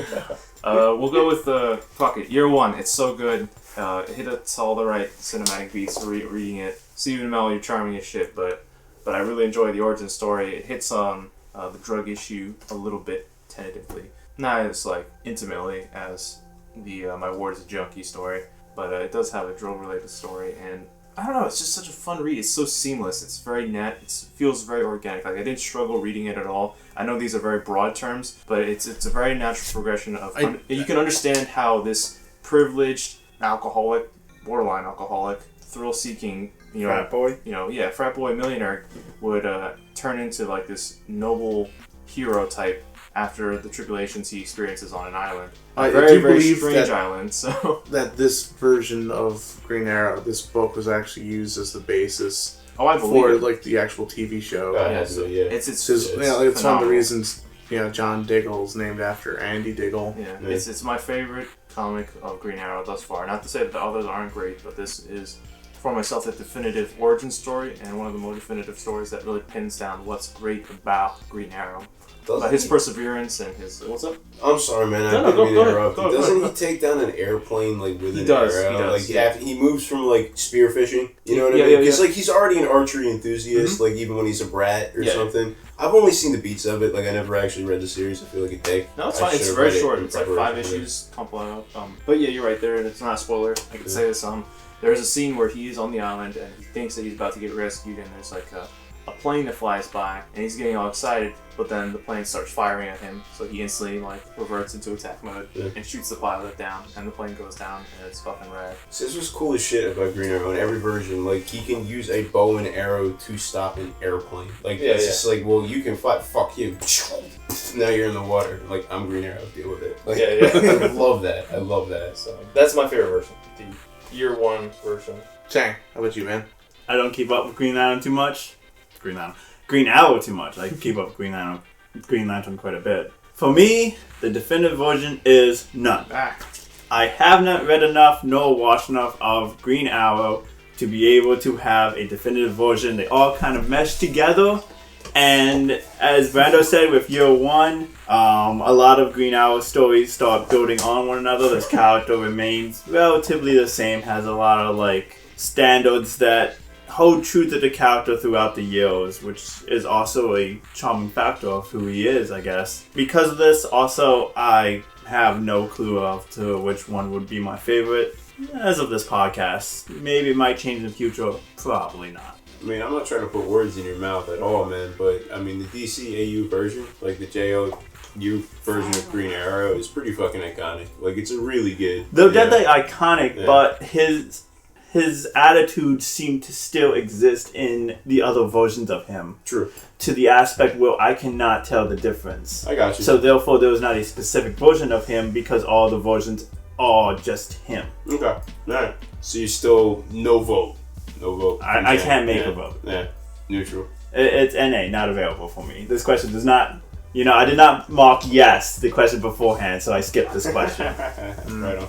We'll go with fuck it. Year One. It's so good. It hits all the right cinematic beats. Reading it. Stephen Amell, you're charming as shit, but I really enjoy the origin story. It hits on the drug issue a little bit tentatively, not as like intimately as the My Ward is a Junkie story, but it does have a drug-related story, and I don't know, it's just such a fun read. It's so seamless. It's very net. It feels very organic. Like I didn't struggle reading it at all. I know these are very broad terms, but it's a very natural progression of. You can understand how this privileged alcoholic, borderline alcoholic, thrill-seeking. Frat boy? Frat boy millionaire would turn into like this noble hero type after the tribulations he experiences on an island. A very strange island. So that this version of Green Arrow, this book was actually used as the basis for like the actual TV show. It's one of the reasons John Diggle's named after Andy Diggle. Yeah, it's my favorite comic of Green Arrow thus far. Not to say that the others aren't great, but this is. For myself, a definitive origin story, and one of the more definitive stories that really pins down what's great about Green Arrow. His perseverance and his... What's up? I'm sorry, man. I didn't mean to interrupt. Doesn't he take down an airplane like with an arrow? He does. Like he moves from like spearfishing. You know what I mean? Because like he's already an archery enthusiast. Like even when he's a brat or something. I've only seen the beats of it. Like I never actually read the series. I feel like a dick. No, it's fine. It's very short. It's like 5 issues compiled up. But yeah, you're right there. It's not a spoiler. I can say this. There's a scene where he is on the island and he thinks that he's about to get rescued, and there's like a plane that flies by, and he's getting all excited, but then the plane starts firing at him, so he instantly like reverts into attack mode and shoots the pilot down, and the plane goes down, and it's fucking rad. So this was cool as shit about Green Arrow in every version. Like he can use a bow and arrow to stop an airplane. Like it's just like, well, you can fly. Fuck you. Now you're in the water. Like I'm Green Arrow. Deal with it. Like, I love that. I love that. So that's my favorite version. Year One version. Chang, how about you, man? I don't keep up with Green Lantern too much. Green Arrow too much. I keep up with Green Lantern quite a bit. For me, the definitive version is none. I have not read enough nor watched enough of Green Arrow to be able to have a definitive version. They all kind of mesh together. And as Brando said with Year One, a lot of Green Arrow stories start building on one another. This character remains relatively the same, has a lot of like standards that hold true to the character throughout the years, which is also a charming factor of who he is, I guess. Because of this, also, I have no clue of to which one would be my favorite. As of this podcast, maybe it might change in the future. Probably not. I mean, I'm not trying to put words in your mouth at all, man, but I mean, the DCAU version, like the JLU version of Green Arrow, is pretty fucking iconic. Like, it's a really good. They're definitely iconic, but his attitude seemed to still exist in the other versions of him. True. To the aspect where I cannot tell the difference. I got you. So therefore, there was not a specific version of him because all the versions are just him. Okay. All right. So you still no vote. No vote. I can't make a vote. Yeah. Neutral. It's NA, not available for me. This question does not... I did not mark yes the question beforehand, so I skipped this question. Right on.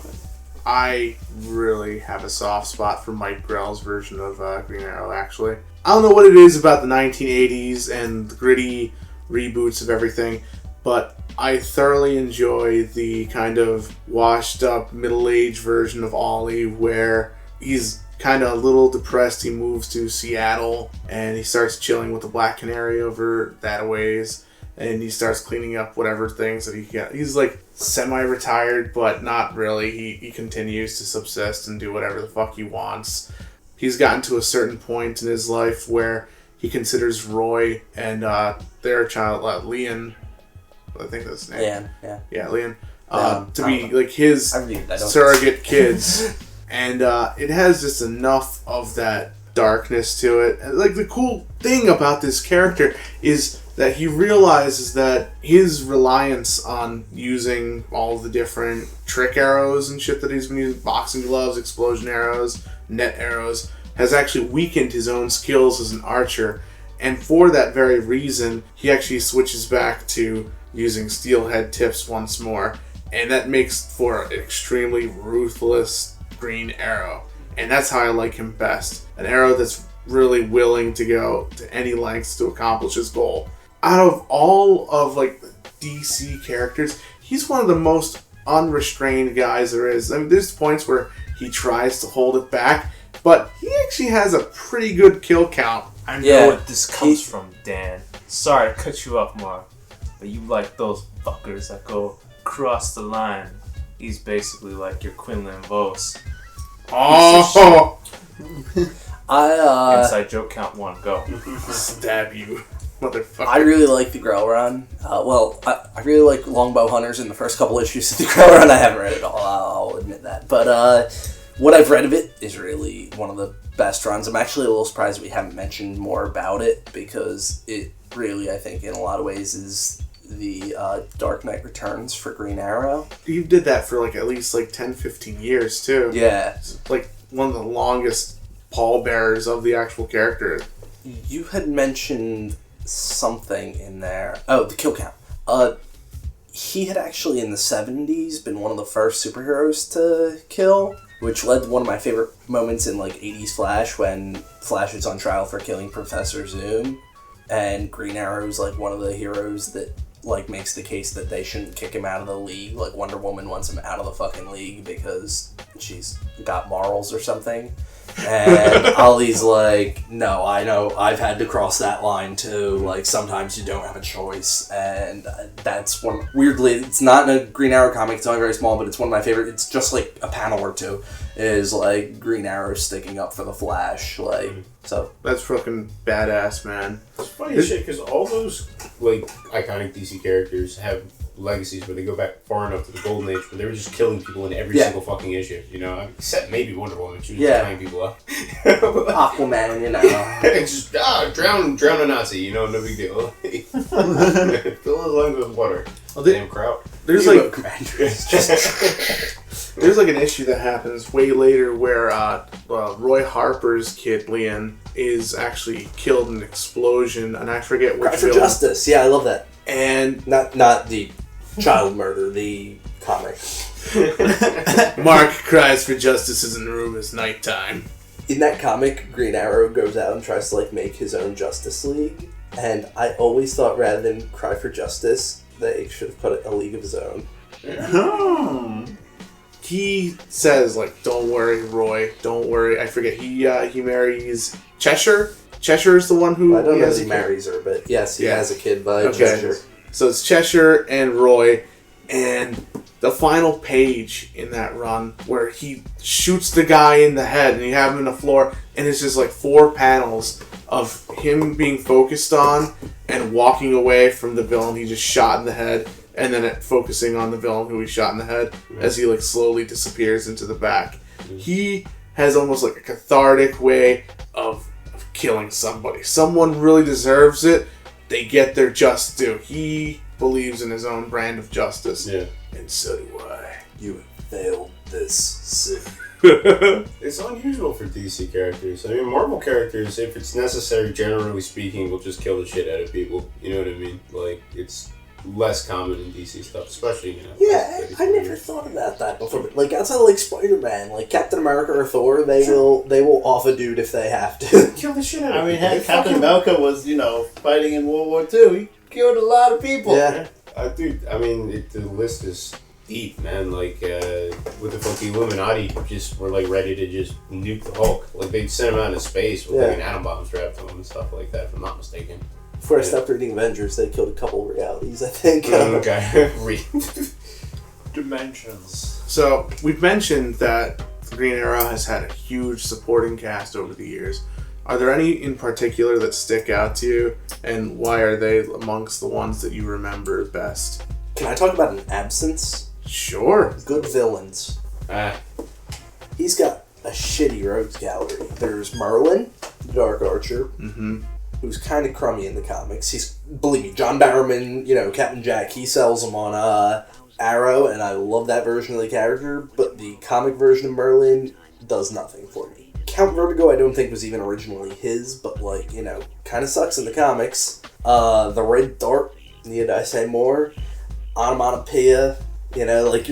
I really have a soft spot for Mike Grell's version of Green Arrow, actually. I don't know what it is about the 1980s and the gritty reboots of everything, but I thoroughly enjoy the kind of washed-up, middle-aged version of Ollie where he's kind of a little depressed. He moves to Seattle, and he starts chilling with the Black Canary over that ways, and he starts cleaning up whatever things that he got. He's like semi-retired, but not really. He continues to subsist and do whatever the fuck he wants. He's gotten to a certain point in his life where he considers Roy and their child, Leon, I think that's his name. Yeah, Leon. To be like his surrogate kids. And it has just enough of that darkness to it. And, like, the cool thing about this character is that he realizes that his reliance on using all the different trick arrows and shit that he's been using, boxing gloves, explosion arrows, net arrows, has actually weakened his own skills as an archer. And for that very reason, he actually switches back to using steelhead tips once more. And that makes for an extremely ruthless Green Arrow. And that's how I like him best. An arrow that's really willing to go to any lengths to accomplish his goal. Out of all of like DC characters, he's one of the most unrestrained guys there is. I mean, there's points where he tries to hold it back, but he actually has a pretty good kill count. I know what this comes from, Dan. Sorry to cut you off, Mark, but you like those fuckers that go across the line. He's basically like your Quinlan Vos. Oh! Inside joke count 1, go. Stab you, motherfucker. I really like the Grell run. I really like Longbow Hunters in the first couple issues of the Grell run. I haven't read it all, I'll admit that. But what I've read of it is really one of the best runs. I'm actually a little surprised we haven't mentioned more about it because it really, I think, in a lot of ways is the Dark Knight Returns for Green Arrow. You did that for like at least like 10-15 years too. Yeah. It's like one of the longest pallbearers of the actual character. You had mentioned something in there. Oh, the kill count. He had actually in the 70s been one of the first superheroes to kill, which led to one of my favorite moments in like 80s Flash when Flash is on trial for killing Professor Zoom, and Green Arrow's like one of the heroes that like makes the case that they shouldn't kick him out of the league. Like Wonder Woman wants him out of the fucking league because she's got morals or something. And Ollie's like, no, I know I've had to cross that line too. Like sometimes you don't have a choice, and that's one. Weirdly, it's not in a Green Arrow comic. It's only very small, but it's one of my favorite. It's just like a panel or two is like Green Arrow sticking up for the Flash. Like so, that's fucking badass, man. It's funny as shit because all those like iconic DC characters have legacies where they go back far enough to the Golden Age where they were just killing people in every single fucking issue, you know? Except maybe Wonder Woman, she was just tying people up. Aquaman, you know. It's just, drown a Nazi, you know, no big deal. Fill his lungs with water. Damn kraut. There's like there's like an issue that happens way later where Roy Harper's kid, Leon, is actually killed in an explosion, and I forget which Cry for Justice, yeah, I love that. And not the child murder, the comic. Mark cries for justice in the room. It's nighttime. In that comic, Green Arrow goes out and tries to like make his own Justice League, and I always thought rather than cry for justice, they should have put a league of his own. He says like, "Don't worry, Roy. Don't worry." I forget. He marries Cheshire. Cheshire's the one who I don't know if he marries her, but yes, he has a kid by Cheshire. So it's Cheshire and Roy, and the final page in that run where he shoots the guy in the head and you have him on the floor, and it's just like 4 panels of him being focused on and walking away from the villain he just shot in the head, and then focusing on the villain who he shot in the head as he like slowly disappears into the back. He has almost like a cathartic way of killing somebody. Someone really deserves it. They get their just due. He believes in his own brand of justice. Yeah. And so do I. You have failed this city. It's unusual for DC characters. I mean, Marvel characters, if it's necessary, generally speaking, will just kill the shit out of people. You know what I mean? Like, it's less common in DC stuff, especially, you know. Yeah, I never thought about that before. Like, outside of, like, Spider-Man, like, Captain America or Thor, they will off a dude if they have to. Kill the shit out of I mean, people. heck, Captain America was, fighting in World War II. He killed a lot of people. Yeah. Dude, I mean, the list is deep, man. Like, with the fucking Illuminati just were, like, ready to just nuke the Hulk. Like, they sent him out into space with, like, an atom bomb strapped to him and stuff like that, if I'm not mistaken. Before I stopped reading Avengers, they killed a couple of realities, I think. Okay. Dimensions. So, we've mentioned that Green Arrow has had a huge supporting cast over the years. Are there any in particular that stick out to you, and why are they amongst the ones that you remember best? Can I talk about an absence? Sure. Good villains. He's got a shitty rogues gallery. There's Merlin, the Dark Archer, who's kind of crummy in the comics. He's, believe me, John Barrowman, Captain Jack, he sells them on Arrow, and I love that version of the character, but the comic version of Merlin does nothing for me. Count Vertigo I don't think was even originally his, but kind of sucks in the comics. The Red Dart, need I say more? Onomatopoeia, you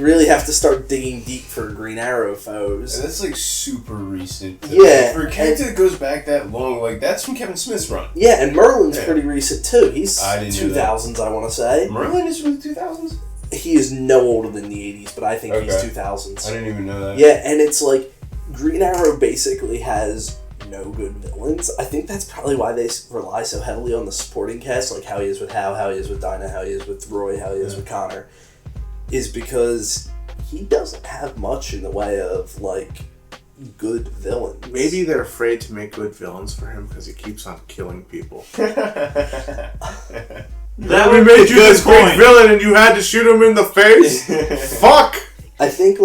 really have to start digging deep for Green Arrow foes. And that's, like, super recent. Yeah. For a character that goes back that long, like, that's from Kevin Smith's run. Yeah, and Merlin's pretty recent, too. He's I didn't know 2000s, I want to say. Merlin is from the 2000s? He is no older than the 80s, but I think he's 2000s. I didn't even know that. Yeah, and it's like, Green Arrow basically has no good villains. I think that's probably why they rely so heavily on the supporting cast, like how he is with Hal, how he is with Dinah, how he is with Roy, how he is with Connor, is because he doesn't have much in the way of, good villains. Maybe they're afraid to make good villains for him because he keeps on killing people. That we would made be you a this good great point. villain and you had to shoot him in the face? Fuck! I think,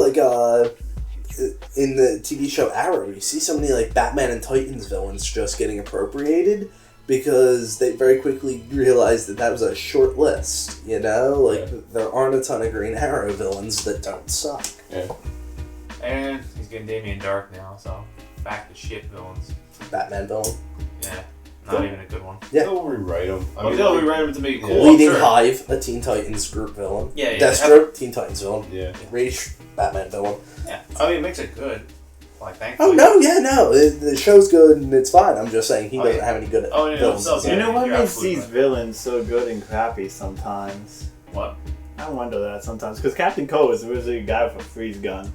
in the TV show Arrow, you see so many, Batman and Titans villains just getting appropriated because they very quickly realized that was a short list, There aren't a ton of Green Arrow villains that don't suck. Yeah. And he's getting Damien Dark now, so back to shit villains. Batman villain. Yeah, not even a good one. Yeah. They'll rewrite them. They'll rewrite him to make it cool. Leading sure. Hive, a Teen Titans group villain. Yeah. Deathstroke, Teen Titans villain. Yeah. Raish, Batman villain. Yeah. It makes it good. Thankfully. Oh, no. The show's good and it's fine. I'm just saying he doesn't have any good villains. You know what You're makes absolutely these right. villains so good and crappy sometimes? What? I wonder that sometimes. Because Captain Cold was originally a guy with a freeze gun.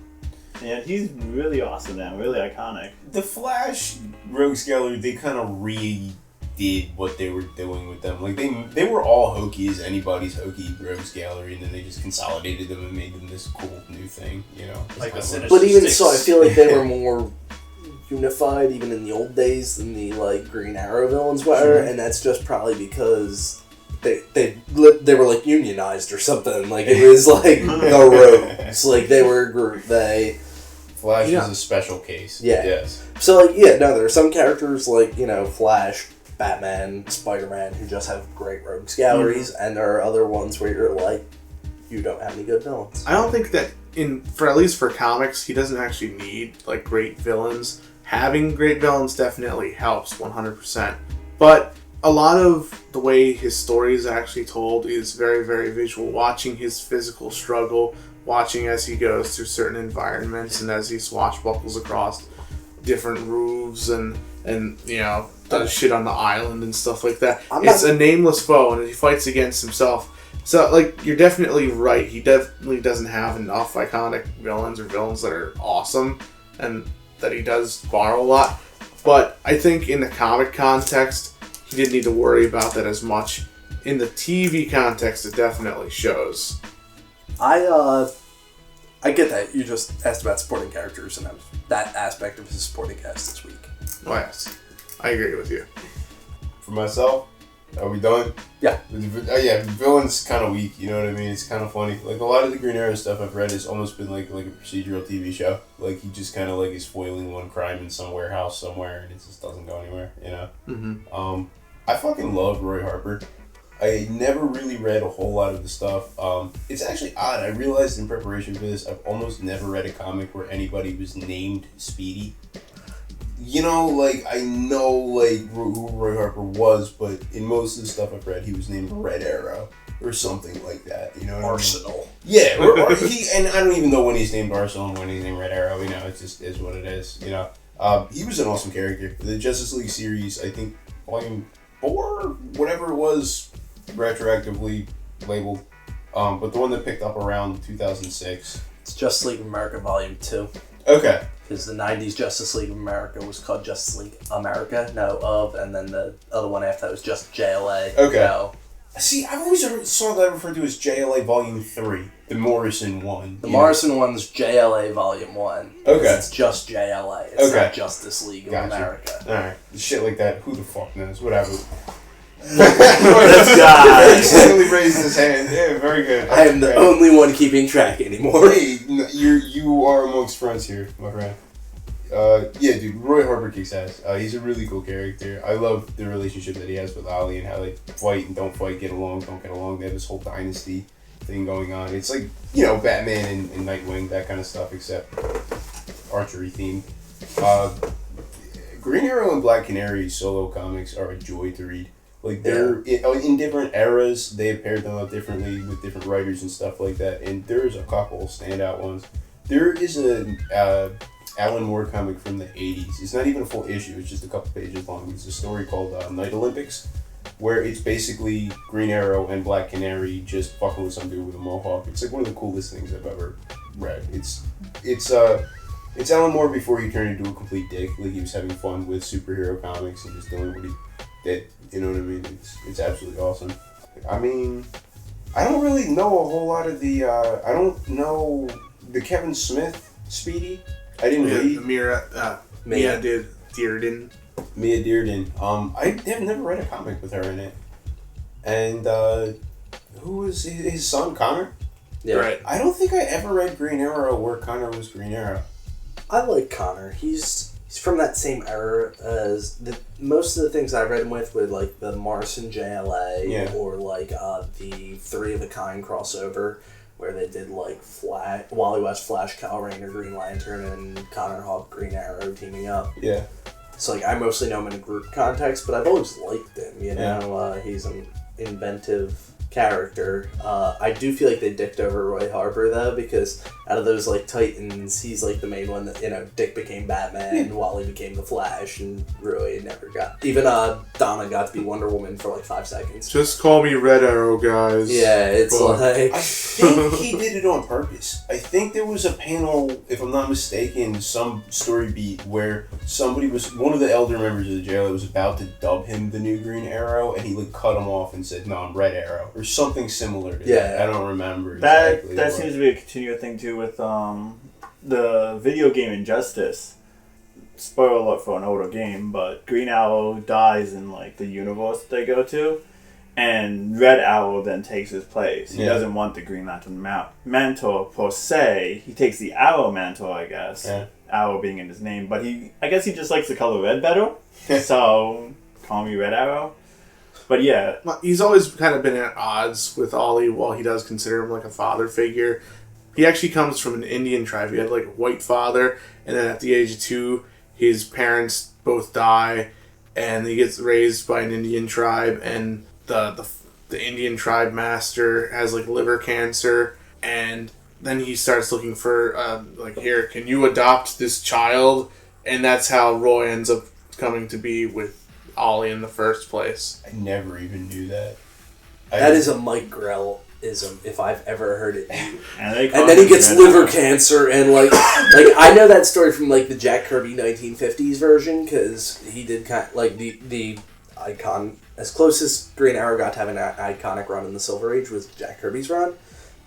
And he's really awesome now, really iconic. The Flash Rogues Gallery, they kind of redid what they were doing with them. Like, they were all hokey as anybody's hokey Rogues Gallery, and then they just consolidated them and made them this cool new thing, Like the Sinister But even Six. so, I feel like they were more unified even in the old days than the Green Arrow villains were, and that's just probably because they were unionized or something. It was the Rogues, they were a group. Flash is a special case. Yeah. Yes. So there are some characters Flash, Batman, Spider-Man who just have great rogues galleries, and there are other ones where you're you don't have any good villains. I don't think that at least for comics, he doesn't actually need great villains. Having great villains definitely helps 100%. But a lot of the way his story is actually told is very, very visual. Watching his physical struggle, watching as he goes through certain environments and as he swashbuckles across different roofs and does shit on the island and stuff like that. It's a nameless foe and he fights against himself. So, you're definitely right. He definitely doesn't have enough iconic villains or villains that are awesome and that he does borrow a lot. But I think in the comic context, he didn't need to worry about that as much. In the TV context, it definitely shows. I I get that. You just asked about supporting characters, and that aspect of his supporting cast this week. Oh, yes. I agree with you. For myself, are we done? Yeah. Yeah, villain's kind of weak, you know what I mean? It's kind of funny. Like, a lot of the Green Arrow stuff I've read has almost been like a procedural TV show. Like, he just kind of, like, is foiling one crime in some warehouse somewhere, and it just doesn't go anywhere, you know? Mm-hmm. I fucking love Roy Harper. I never really read a whole lot of the stuff. It's actually odd. I realized in preparation for this, I've almost never read a comic where anybody was named Speedy. You know, like, I know, like, who Roy Harper was, but in most of the stuff I've read, he was named Red Arrow or something like that, you know what Arsenal. I mean? Yeah, or he, and I don't even know when he's named Arsenal and when he's named Red Arrow, you know, it just is what it is, you know. He was an awesome character. The Justice League series, I think, Volume 4, whatever it was, retroactively labeled, but the one that picked up around 2006. It's Justice League of America Volume 2. Okay. Because the 90s Justice League of America was called Justice League America, and then the other one after that was just JLA. Okay. No. See, I've always saw that referred to as JLA Volume 3, the Morrison one. The Morrison one's JLA Volume 1. Okay. It's just JLA. It's not Justice League of America. Alright. Shit like that, who the fuck knows? Whatever. This guy. He suddenly raised his hand. Yeah, very good. I am the only one keeping track anymore. Hey, you are amongst friends here, my friend. Yeah, dude, Roy Harper kicks ass. He's a really cool character. I love the relationship that he has with Ollie and how they fight and don't fight, get along, don't get along. They have this whole dynasty thing going on. It's like, you know, Batman and Nightwing, that kind of stuff, except archery themed. Green Arrow and Black Canary solo comics are a joy to read. Like, they're in different eras, they have paired them up differently with different writers and stuff like that, and there's a couple standout ones. There is a Alan Moore comic from the 80s. It's not even a full issue, it's just a couple pages long. It's a story called Night Olympics, where it's basically Green Arrow and Black Canary just fucking with some dude with a mohawk. It's like one of the coolest things I've ever read. It's Alan Moore before he turned into a complete dick. Like, he was having fun with superhero comics and just doing what he did. You know what I mean? It's absolutely awesome. I mean, I don't really know a whole lot of the. I don't know the Kevin Smith Speedy. I didn't read. Mia Dearden. Mia Dearden. I have never read a comic with her in it. And who was his son, Connor? Yeah. Right. I don't think I ever read Green Arrow where Connor was Green Arrow. I like Connor. He's from that same era as most of the things I read him with were like the Morrison JLA or like the Three of a Kind crossover where they did like Wally West, Flash, Kyle Rayner, Green Lantern, and Connor Hawk, Green Arrow teaming up. Yeah. So like I mostly know him in a group context, but I've always liked him. You know, he's an inventive character. I do feel like they dicked over Roy Harper though, because out of those like Titans, he's like the main one that, you know, Dick became Batman, Wally became the Flash, and Roy never got. Even Donna got to be Wonder Woman for like 5 seconds. Just call me Red Arrow, guys. Yeah, it's like I think he did it on purpose. I think there was a panel, if I'm not mistaken, some story beat where one of the elder members of the jail was about to dub him the new Green Arrow, and he like cut him off and said, "No, I'm Red Arrow," or something similar to that. I don't remember exactly. That seems to be a continual thing too with the video game Injustice. Spoiler alert for an older game, but Green Arrow dies in like the universe they go to, and Red Arrow then takes his place. He doesn't want the Green Lantern mantle per se. He takes the Arrow mantle, I guess. Yeah. Arrow being in his name, but I guess he just likes the color red better. So call me Red Arrow. But yeah, he's always kind of been at odds with Ollie. While he does consider him like a father figure, he actually comes from an Indian tribe. He had like a white father, and then at the age of 2, his parents both die, and he gets raised by an Indian tribe. And the Indian tribe master has like liver cancer, and then he starts looking for here, can you adopt this child? And that's how Roy ends up coming to be with Ollie in the first place. I never even knew that. That is a Mike Grell-ism, if I've ever heard it. and then he gets liver cancer, and like I know that story from like the Jack Kirby 1950s version, because he did kind of, like the icon, as close as Green Arrow got to have an iconic run in the Silver Age was Jack Kirby's run,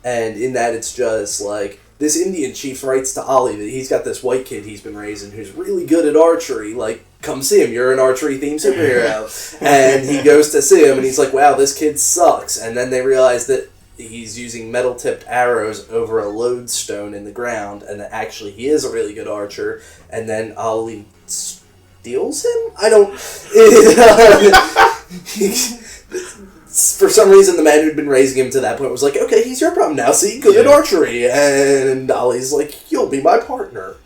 and in that it's just like this Indian chief writes to Ollie that he's got this white kid he's been raising who's really good at archery. Like, come see him. You're an archery-themed superhero. And he goes to see him, and he's like, wow, this kid sucks. And then they realize that he's using metal-tipped arrows over a lodestone in the ground, and that actually he is a really good archer. And then Ollie steals him? I don't... For some reason, the man who'd been raising him to that point was like, okay, he's your problem now, see? Good at archery. And Ollie's like, you'll be my partner.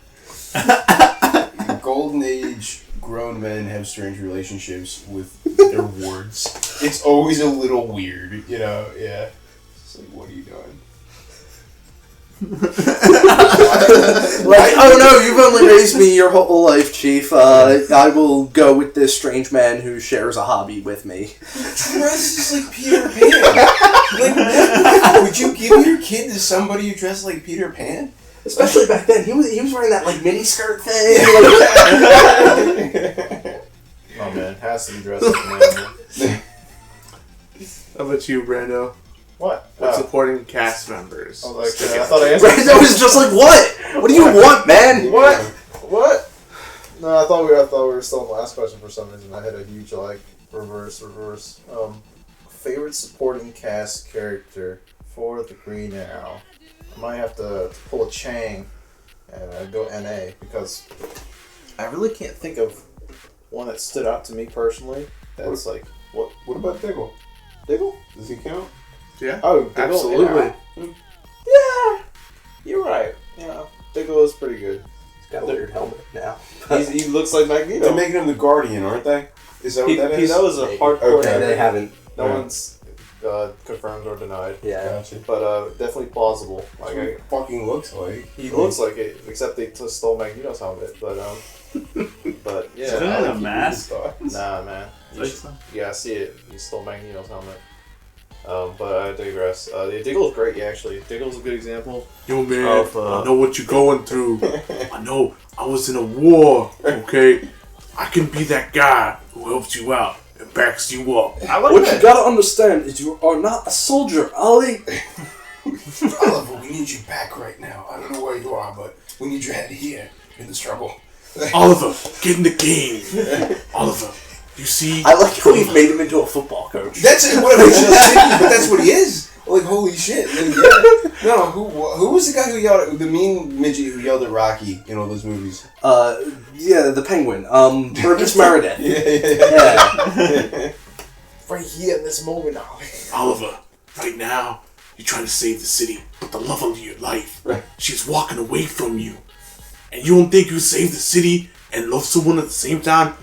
In Golden Age, grown men have strange relationships with their wards. It's always a little weird, you know? Yeah. It's like, what are you doing? Like, oh no, you've only raised me your whole life, Chief. I will go with this strange man who shares a hobby with me. Dresses like Peter Pan. Like, would you give your kid to somebody who dressed like Peter Pan? Especially back then, he was wearing that like mini skirt thing. Oh man, has to be dressed like an animal. How about you, Brando? What? Supporting cast members. Oh, like, I thought I answered. Brando was just like, what? What do you want, man? What? What? No, I thought we were still on the last question for some reason. I had a huge reverse. Favorite supporting cast character for the Green Arrow. I might have to pull a Chang and go NA because I really can't think of one that stood out to me personally. That's like what? What about Diggle? Diggle? Does he count? Yeah. Oh, Diggle, absolutely. Yeah, you're right. Yeah, Diggle is pretty good. He's got a weird helmet now. He looks like Magneto. They're making him the Guardian, aren't they? Is that what that is? That was a hardcore. Okay. They haven't. No one's confirmed or denied. Yeah. Gotcha. But definitely plausible. Like it fucking looks like. He looks like it, except they just stole Magneto's helmet. But yeah. Isn't it a mask? Nah, man. Yeah, I see it. He stole Magneto's helmet. But I digress. Diggle's great, actually. Diggle's a good example. Yo, man, I know what you're going through. I know. I was in a war, okay? I can be that guy who helps you out and backs you up. What you gotta understand is you are not a soldier, Ollie. Oliver, we need you back right now. I don't know where you are, but we need your head here in the struggle. Oliver, get in the game. Oliver, you see? I like how we've made him into a football coach. That's what I was just thinking, but that's what he is. Like, holy shit. Like, yeah. No, who was the guy who yelled at, the mean midget who yelled at Rocky in all those movies? Yeah, the Penguin. Burgess Meredith. Yeah. Right here in this moment, Oliver, right now, you're trying to save the city, but the love of your life, she's walking away from you. And you don't think you save the city and love someone at the same time?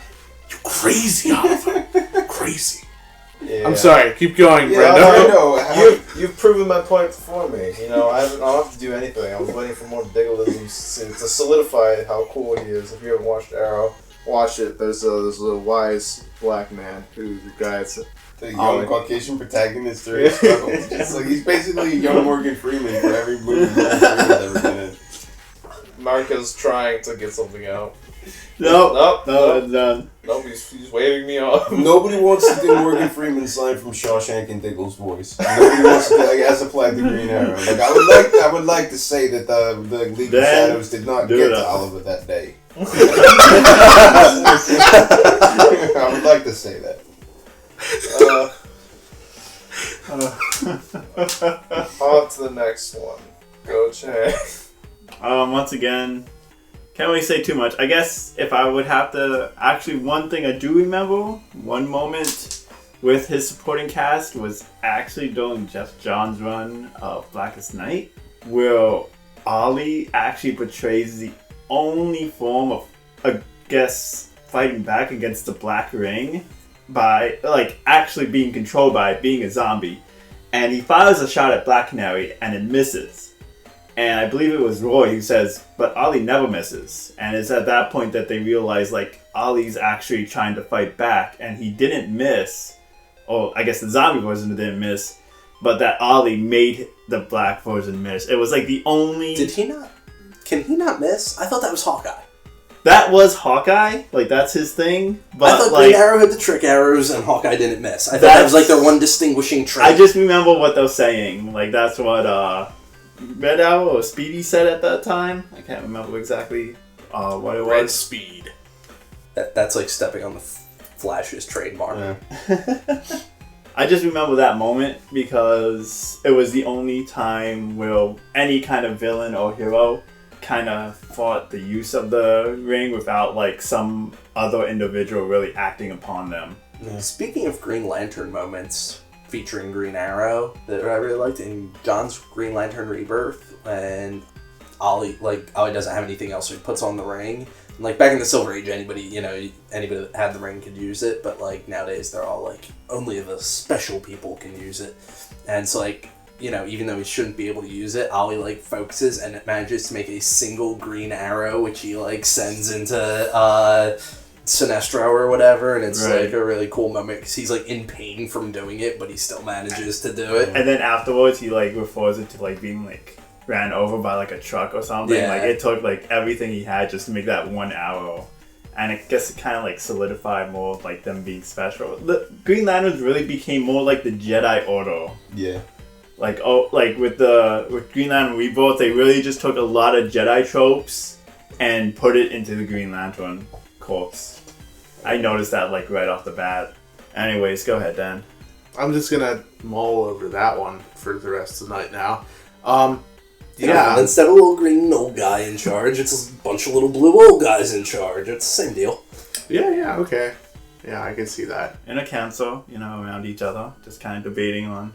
You're crazy, Oliver. Crazy. Yeah. I'm sorry, keep going, Yeah, Brando. I know. You've proven my point for me. You know, I don't have to do anything. I was waiting for more Diggleisms to solidify how cool he is. If you haven't watched Arrow, watch it. There's a wise black man who guides the young Caucasian protagonist through his struggles. It's like he's basically a young Morgan Freeman for every movie Morgan Freeman's ever been in. Marco's trying to get something out. No, Nope. it's done. Nope, he's waving me off. Nobody wants to do Morgan Freeman's line from Shawshank in Diggle's voice. Nobody wants to do, like, as applied to Green Arrow. Like, I would like to say that the League of Shadows did not get to Oliver that day. I would like to say that. On to the next one. Go, Chang. Once again, can't really say too much. I guess if I would have to, actually one thing I do remember, one moment with his supporting cast was actually during Jeff Johns' run of Blackest Night, where Ollie actually portrays the only form of, I guess, fighting back against the Black Ring by, like, actually being controlled by it, being a zombie. And he fires a shot at Black Canary and it misses. And I believe it was Roy who says, but Ollie never misses. And it's at that point that they realize, like, Ollie's actually trying to fight back, and he didn't miss. Or I guess the zombie version didn't miss, but that Ollie made the black version miss. It was like the only... Did he not? Can he not miss? I thought that was Hawkeye. That was Hawkeye, like that's his thing. But I thought like, Green Arrow had the trick arrows and Hawkeye didn't miss. I thought that was like their one distinguishing trait. I just remember what they were saying. Like that's what Red Arrow or Speedy said at that time. I can't remember exactly what it was. Red Speed. That's like stepping on the Flash's trademark. Yeah. I just remember that moment because it was the only time where any kind of villain or hero kind of fought the use of the ring without like some other individual really acting upon them. Yeah. Speaking of Green Lantern moments featuring Green Arrow that I really liked in John's Green Lantern Rebirth, when Ollie doesn't have anything else, so he puts on the ring. And, like, back in the Silver Age, anybody that had the ring could use it, but like nowadays they're all like only the special people can use it. And so like, even though he shouldn't be able to use it, Ollie like focuses and it manages to make a single green arrow, which he like sends into Sinestro or whatever, and it's like a really cool moment because he's like in pain from doing it, but he still manages to do it. And then afterwards, he like refers it to like being like ran over by like a truck or something. Yeah. Like it took like everything he had just to make that one arrow. And I guess it kind of like solidified more of like them being special. The Green Lanterns really became more like the Jedi Order. Yeah. Like with Green Lantern Rebirth, they really just took a lot of Jedi tropes and put it into the Green Lantern Corps. I noticed that like right off the bat. Anyways, go ahead, Dan. I'm just gonna mull over that one for the rest of the night now. Yeah, instead of a little green old guy in charge, it's a bunch of little blue old guys in charge. It's the same deal. Yeah, okay. Yeah, I can see that. In a council, around each other, just kind of debating on,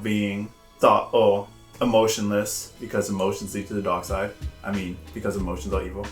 being thought or emotionless because emotions lead to the dark side. I mean, because emotions are evil.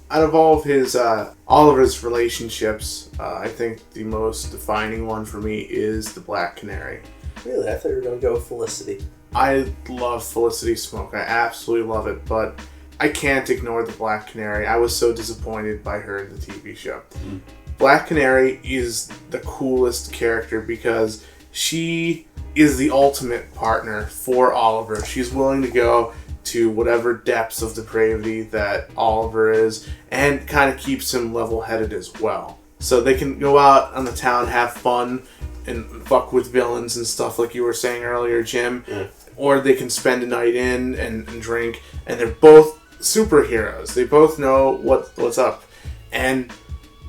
Out of all of his relationships, I think the most defining one for me is the Black Canary. Really? I thought you were going to go with Felicity. I love Felicity Smoke. I absolutely love it, but I can't ignore the Black Canary. I was so disappointed by her in the TV show. Mm. Black Canary is the coolest character because she is the ultimate partner for Oliver. She's willing to go to whatever depths of depravity that Oliver is and kind of keeps him level-headed as well. So they can go out on the town, have fun, and fuck with villains and stuff like you were saying earlier, Jim. Yeah. Or they can spend a night in and drink, and they're both superheroes. They both know what's up. And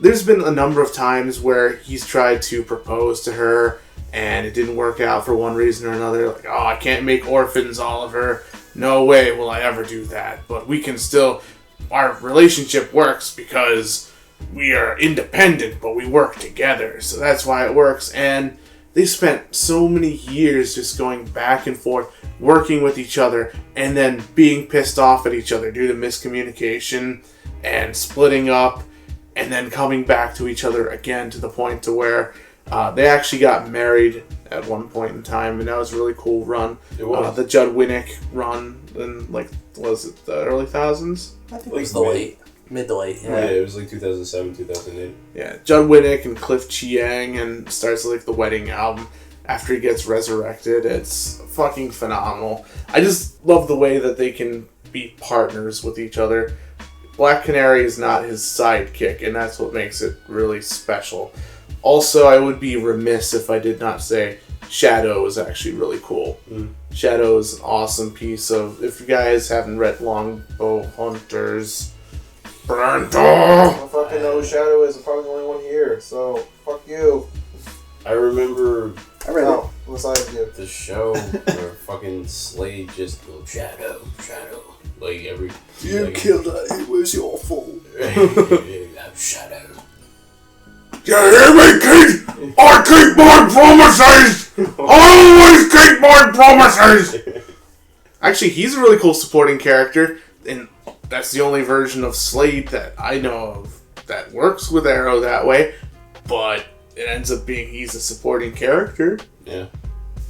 there's been a number of times where he's tried to propose to her, and it didn't work out for one reason or another. Like, I can't make orphans, Oliver. No way will I ever do that. But we can still... Our relationship works because we are independent, but we work together. So that's why it works. And they spent so many years just going back and forth, working with each other, and then being pissed off at each other due to miscommunication and splitting up, and then coming back to each other again to the point to where they actually got married at one point in time, and that was a really cool run. It was. The Judd Winnick run in, was it the early thousands? I think it was the mid to late. Yeah, it was like 2007, 2008. Yeah, Judd Winnick and Cliff Chiang, and starts the wedding album after he gets resurrected. It's fucking phenomenal. I just love the way that they can be partners with each other. Black Canary is not his sidekick, and that's what makes it really special. Also, I would be remiss if I did not say Shadow is actually really cool. Mm. Shadow is an awesome piece of... If you guys haven't read Longbow Hunters... Brando! I fucking know who Shadow is. I'm probably the only one here, so fuck you. I remember... I read it. Besides you. The show where fucking Slade just goes, Shadow. Like every... You killed her. It was your fault. Shadow. You hear me, kid? I keep my promises! Always keep my promises! Actually, he's a really cool supporting character, and that's the only version of Slade that I know of that works with Arrow that way, but it ends up being he's a supporting character. Yeah.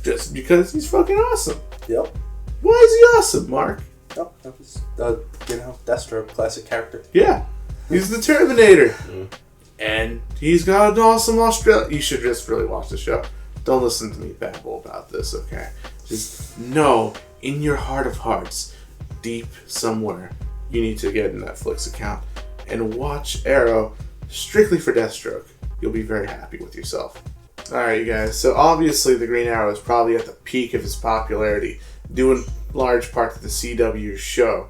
Just because he's fucking awesome. Yep. Why is he awesome, Mark? Oh, that was, Deathstroke, classic character. Yeah. He's the Terminator. Mm. And he's got an awesome Australia. You should just really watch the show. Don't listen to me babble about this, okay? Just know, in your heart of hearts, deep somewhere, you need to get a Netflix account and watch Arrow strictly for Deathstroke. You'll be very happy with yourself. Alright, you guys. So obviously the Green Arrow is probably at the peak of his popularity, doing large part of the CW show.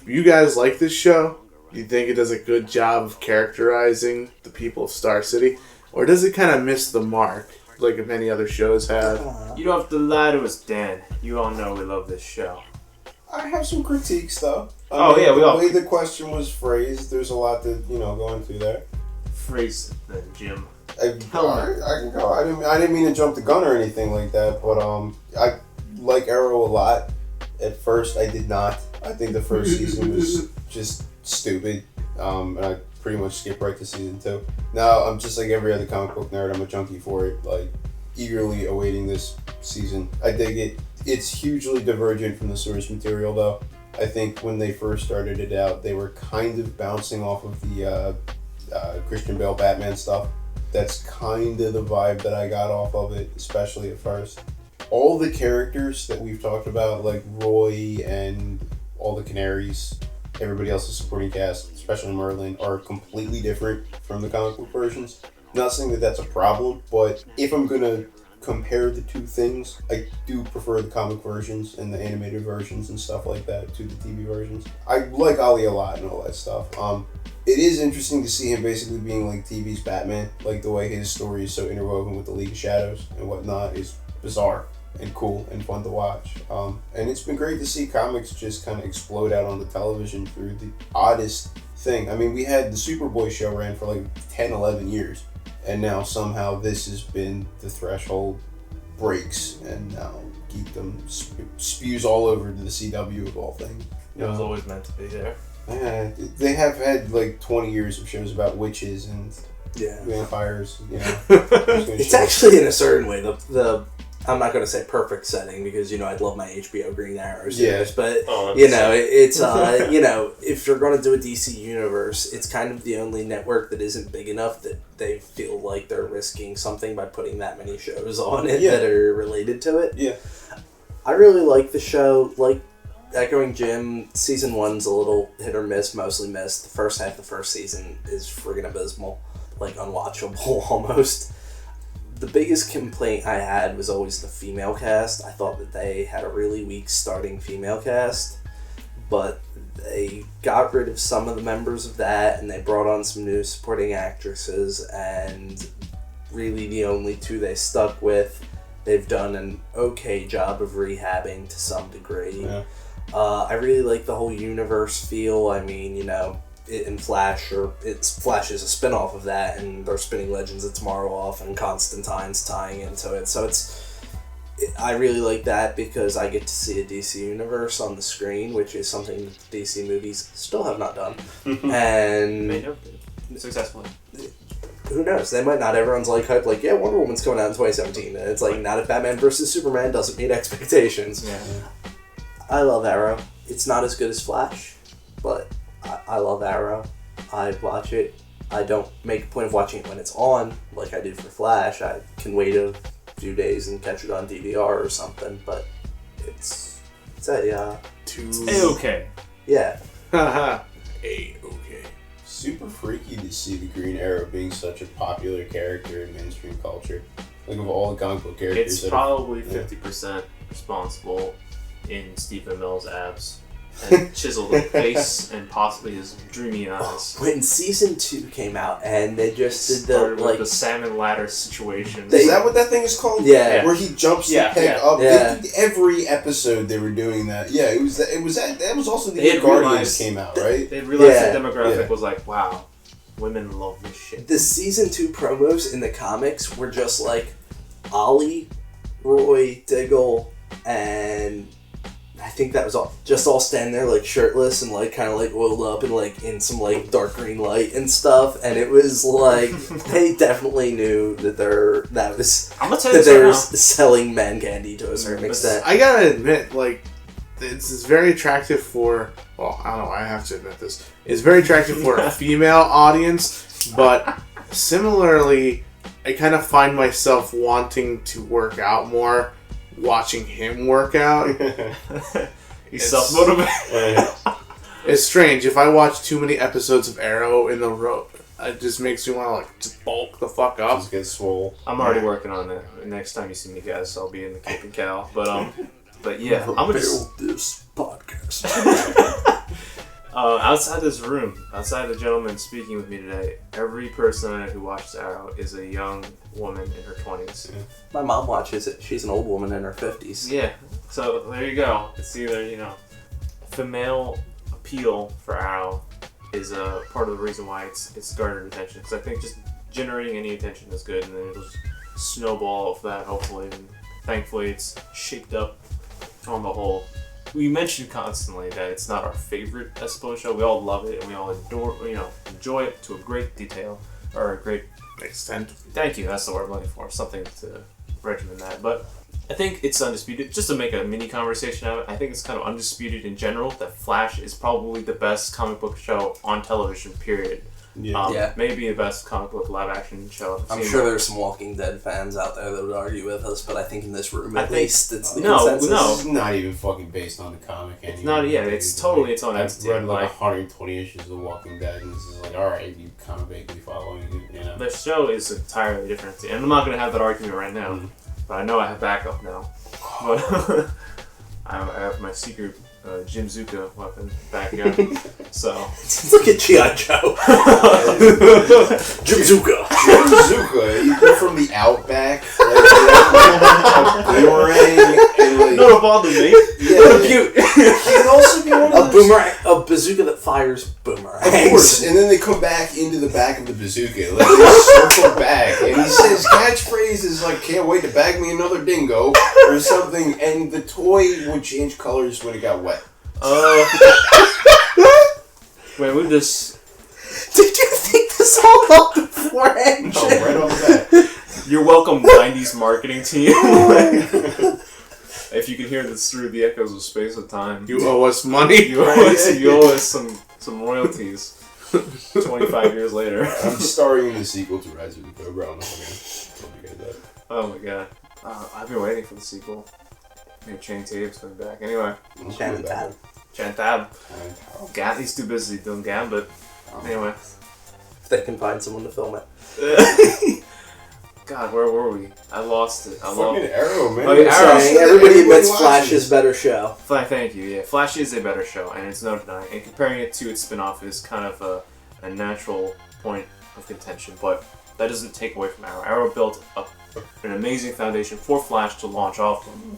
Do you guys like this show? Do you think it does a good job of characterizing the people of Star City? Or does it kind of miss the mark, like many other shows have? You don't have to lie to us, Dan. You all know we love this show. I have some critiques, though. The way the question was phrased, there's a lot to, go into there. Phrase it then, Jim. I can go. I didn't mean to jump the gun or anything like that, but I like Arrow a lot. At first, I did not. I think the first season was just stupid, and I pretty much skipped right to season 2. Now, I'm just like every other comic book nerd. I'm a junkie for it, like eagerly awaiting this season. I dig it. It's hugely divergent from the source material, though. I think when they first started it out, they were kind of bouncing off of the Christian Bale Batman stuff. That's kind of the vibe that I got off of it, especially at first. All the characters that we've talked about, like Roy and all the Canaries, everybody else's supporting cast, especially Merlin, are completely different from the comic book versions. Not saying that that's a problem, but if I'm going to compare the two things, I do prefer the comic versions and the animated versions and stuff like that to the TV versions. I like Ali a lot and all that stuff. It is interesting to see him basically being like TV's Batman, like the way his story is so interwoven with the League of Shadows and whatnot is bizarre and cool and fun to watch. And it's been great to see comics just kind of explode out on the television through the oddest thing. I mean, we had the Superboy show ran for like 10, 11 years. And now somehow this has been the threshold breaks, and now Geekdom spews all over to the CW of all things. It was always meant to be there. Yeah, they have had like 20 years of shows about witches and vampires. It's actually, in a certain way, the I'm not going to say perfect setting because, I'd love my HBO Green Arrow series, but, it's, if you're going to do a DC universe, it's kind of the only network that isn't big enough that they feel like they're risking something by putting that many shows on it that are related to it. Yeah. I really like the show. Like, echoing Jim, season 1's a little hit or miss, mostly missed. The first half of the first season is friggin' abysmal, like unwatchable almost. The biggest complaint I had was always the female cast. I thought that they had a really weak starting female cast, but they got rid of some of the members of that, and they brought on some new supporting actresses, and really the only two they stuck with, they've done an okay job of rehabbing to some degree. Yeah. I really like the whole universe feel. I mean, in Flash, Flash is a spin-off of that, and they're spinning Legends of Tomorrow off, and Constantine's tying into it. So I really like that because I get to see a DC universe on the screen, which is something that the DC movies still have not done. And They have successfully. Who knows? They might not. Everyone's like hyped, like, yeah, Wonder Woman's coming out in 2017. And it's like, not if Batman vs. Superman doesn't meet expectations. Yeah. I love Arrow. It's not as good as Flash, but I love Arrow. I watch it. I don't make a point of watching it when it's on, like I did for Flash. I can wait a few days and catch it on DVR or something, but it's A-okay. Yeah. Haha. A-okay. Super freaky to see the Green Arrow being such a popular character in mainstream culture. Like, of all the comic book characters. It's probably 50% responsible in Stephen Amell's abs and chiseled face and possibly his dreamy eyes. When season 2 came out and they just did the salmon ladder situation. Is that what that thing is called? Yeah. Where he jumps the peg up. Every episode they were doing that. Yeah, it was that was also the year Guardians came out, right? They realized the demographic was like, wow, women love this shit. The season 2 promos in the comics were just like Ollie, Roy, Diggle, and I think that was all. Just all standing there like shirtless and like kind of like oiled up and like in some like dark green light and stuff. And it was like they definitely knew that I'm gonna tell you they were selling man candy to a certain extent. I gotta admit, like, it's very attractive for. Well, I don't know. I have to admit this. It's very attractive for a female audience, but similarly, I kind of find myself wanting to work out more. Watching him work out. He's self-motivated. It's strange. If I watch too many episodes of Arrow in the row, it just makes me want to like just bulk the fuck up. Just get swole. I'm already working on it. Next time you see me, guys, I'll be in the Cape and Cow. But But yeah, I'm gonna build this podcast. Outside this room, outside the gentleman speaking with me today, every person I know who watches Arrow is a young woman in her 20s. Yeah. My mom watches it. She's an old woman in her 50s. Yeah, so there you go. It's either, female appeal for Arrow is part of the reason why it's garnered attention. Because I think just generating any attention is good, and then it'll just snowball off that, hopefully. And thankfully, it's shaped up on the whole. We mentioned constantly that it's not our favorite Espionage show. We all love it and we all enjoy it to a great detail or a great extent. Thank you. That's the word I'm looking for. Something to regimen that. But I think it's undisputed. Just to make a mini conversation out of it, I think it's kind of undisputed in general that Flash is probably the best comic book show on television. Period. Yeah. Maybe the best comic book live action show. I'm sure there's some Walking Dead fans out there that would argue with us, but I think in this room at least it's the consensus. It's not even fucking based on the comic anymore. It's not. Yeah, it's totally its own entity. I've read like 120 issues of Walking Dead, and this is like, all right, you kind of vaguely following it. The show is entirely different, and I'm not going to have that argument right now, but I know I have backup now. But I have my secret Jimzuka weapon back again. So look at G.I. Joe. Jimzuka. You're from the Outback. Like, a boomerang. And like, not a bother me. Yeah, cute. He can also be one of boomerang, a bazooka that fires boomerangs. Of course, and then they come back into the back of the bazooka. Like they circle back, and he says catchphrase is like, "Can't wait to bag me another dingo" or something. And the toy would change colors when it got wet. Wait, we just. Did you think this all up beforehand? No, right off the bat. You're welcome, 90s marketing team. If you can hear this through the echoes of space and time, you owe us money. You owe us some royalties. 25 years later. I'm starring in the sequel to Rise of the Cobra. I don't know if I'm gonna tell you guys that. Oh my god. I've been waiting for the sequel. Maybe Channing Tatum's coming back. Anyway. Channing Tatum. He's too busy doing Gambit. Anyway. If they can find someone to film it. God, where were we? I lost it. Fucking Arrow, man. Oh, yeah, Arrow. Everybody admits Flash is a better show. Thank you, yeah. Flash is a better show, and it's no denying. And comparing it to its spin-off is kind of a natural point of contention, but that doesn't take away from Arrow. Arrow built up an amazing foundation for Flash to launch off from.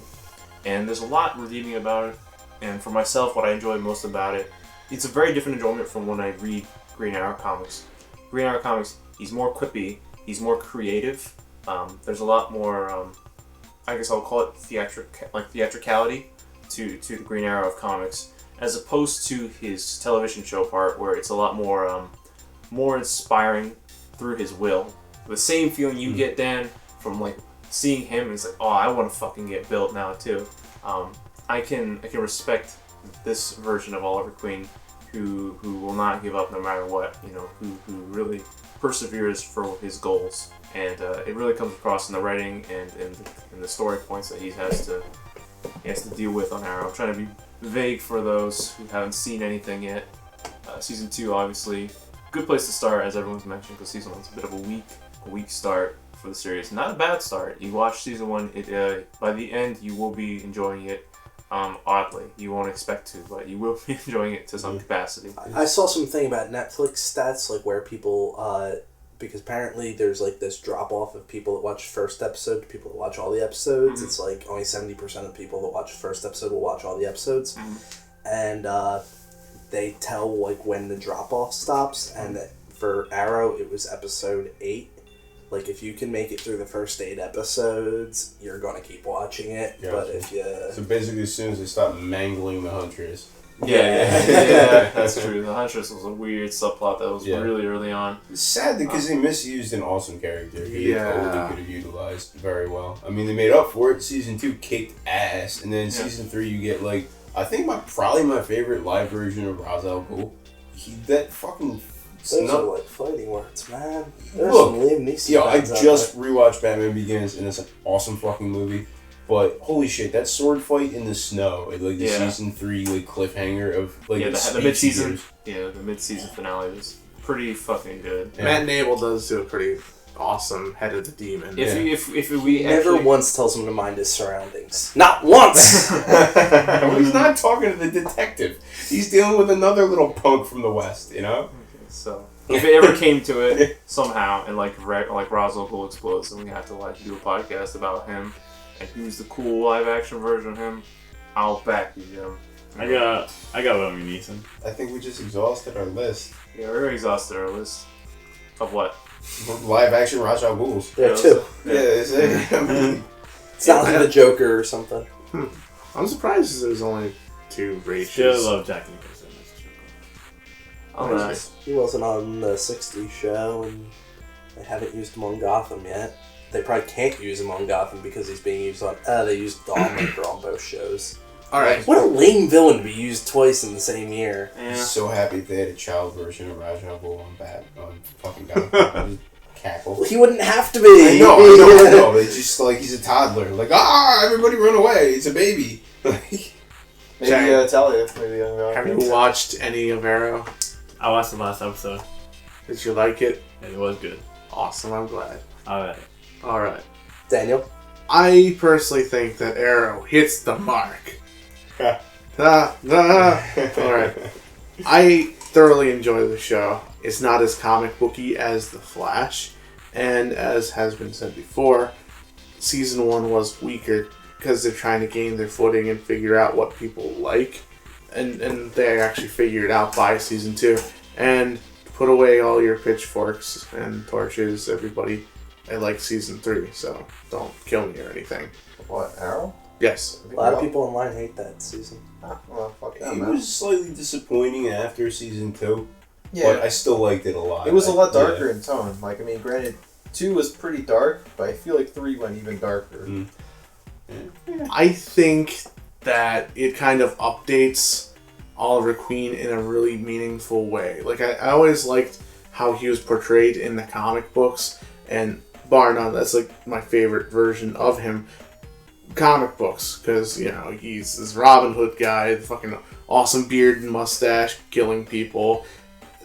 And there's a lot redeeming about it. And for myself, what I enjoy most about it, it's a very different enjoyment from when I read Green Arrow comics. Green Arrow comics, he's more quippy, he's more creative. There's a lot more, I guess I'll call it theatricality to the Green Arrow of comics, as opposed to his television show part, where it's a lot more inspiring through his will. The same feeling you get, Dan, from like seeing him, it's like, oh, I want to fucking get built now too. I can respect this version of Oliver Queen, who will not give up no matter what. Who really perseveres for his goals, and it really comes across in the writing and in the story points that he has to deal with on Arrow. I'm trying to be vague for those who haven't seen anything yet. Season 2, obviously, good place to start, as everyone's mentioned, because season 1's a bit of a weak start for the series. Not a bad start. You watch season 1, by the end you will be enjoying it. Oddly, you won't expect to, but you will be enjoying it to some capacity. I saw something about Netflix stats, like where people, because apparently there's like this drop off of people that watch first episode to people that watch all the episodes. Mm-hmm. It's like only 70% of people that watch first episode will watch all the episodes, and they tell like when the drop off stops, and that for Arrow it was episode 8. Like, if you can make it through the first 8 episodes, you're going to keep watching it. Gotcha. But if you... So basically, as soon as they stop mangling the Huntress. Yeah, that's true. The Huntress was a weird subplot that was really early on. It's sad because they misused an awesome character who they totally could have utilized very well. I mean, they made up for it. Season 2 kicked ass. And then Season 3, you get, like, I think probably my favorite live version of Ra's al Ghul. That fucking... Those are like fighting words, man. There's some Liam Neeson. Yo, I just rewatched Batman Begins, and it's an awesome fucking movie. But holy shit, that sword fight in the snow, like the season 3 like cliffhanger of like the mid-season. Yeah, the mid-season finale was pretty fucking good. Yeah. Matt Nable does do a pretty awesome head of the demon. If we never once tells him to mind his surroundings. Not once! Well, he's not talking to the detective. He's dealing with another little punk from the West, you know? Okay, so if it ever came to it somehow, and like Roswell Cool explodes, and we have to like do a podcast about him and who's the cool live action version of him, I'll back you, Jim. I got Liam Neeson. I think we just exhausted our list. Yeah, we already exhausted our list. Of what? Live action Ra's al Ghuls. There too. Yeah, it's It's not like the Joker or something. I'm surprised there's only 2 races. Still love Jack Nicholson as Joker. Oh, nice. He wasn't on the 60s show, and they haven't used him on Gotham yet. They probably can't use him on Gotham because he's being used on... they used Dollmaker on both shows. Alright. What a lame villain to be used twice in the same year. I'm so happy they had a child version of Ra's al Ghul on fucking Gotham. Cackle. He wouldn't have to be. I know. It's just like he's a toddler. Like, everybody run away. It's a baby. Maybe Jack, Talia. Maybe have you watched any of Arrow? I watched the last episode. Did you like it? And it was good. Awesome, I'm glad. Alright. Daniel? I personally think that Arrow hits the mark. Alright. I thoroughly enjoy the show. It's not as comic booky as The Flash, and as has been said before, season 1 was weaker because they're trying to gain their footing and figure out what people like, and they actually figure it out by season 2. And put away all your pitchforks and torches, everybody. I like season 3, so don't kill me or anything. What, Arrow? Yes. A lot of people online hate that season. Well, fuck yeah, It man. was slightly disappointing after season 2, Yeah, but I still liked it a lot. it was a lot darker in tone. Like, I mean, granted, 2 was pretty dark, but I feel like 3 went even darker. I think that it kind of updates Oliver Queen in a really meaningful way. Like, I always liked how he was portrayed in the comic books, and bar none, that's like my favorite version of him. Comic books, because, you know, he's this Robin Hood guy, the fucking awesome beard and mustache, killing people.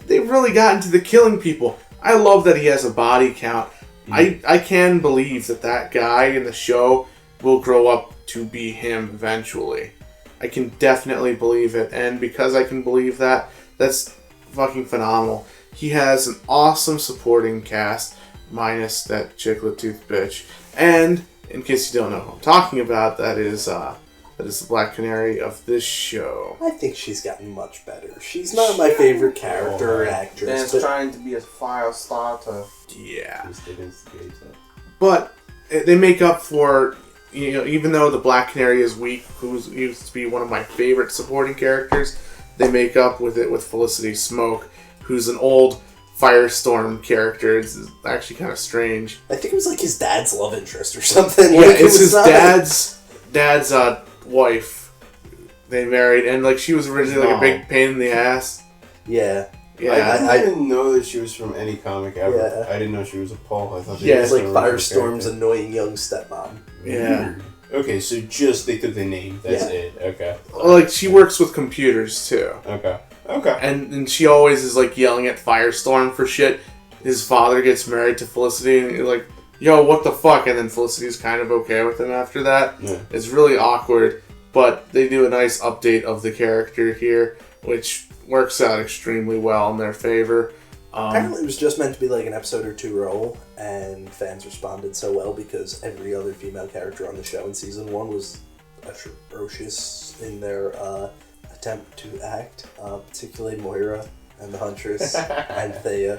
They've really gotten to the killing people. I love that he has a body count. I can believe that guy in the show will grow up to be him eventually. I can definitely believe it, and because I can believe that, that's fucking phenomenal. He has an awesome supporting cast, minus that chiclet tooth bitch. And in case you don't know who I'm talking about, that is the Black Canary of this show. I think she's gotten much better. She's not my favorite character or actress. And it's trying to be a fire starter. Yeah. But But they make up for, you know, even though the Black Canary is weak, who used to be one of my favorite supporting characters, they make up with it with Felicity Smoke, who's an old Firestorm character. It's actually kind of strange. I think it was like his dad's love interest or something. Yeah, like, it's his dad's wife. They married, and like she was originally like a big pain in the ass. Yeah. Yeah, I didn't know that she was from any comic ever. Yeah. I didn't know she was a Paul. I thought It was like a Firestorm's character. annoying young stepmom. Yeah. Okay, so just they took the name. That's Yeah. it. Okay. Like she works with computers too. Okay. Okay. And she always is like yelling at Firestorm for shit. His father gets married to Felicity, and you're like, yo, what the fuck? And then Felicity's kind of okay with him after that. Yeah. It's really awkward, but they do a nice update of the character here, which works out extremely well in their favor. Apparently it was just meant to be like an episode or 2 role, and fans responded so well because every other female character on the show in season 1 was atrocious in their attempt to act, particularly Moira and the Huntress and Thea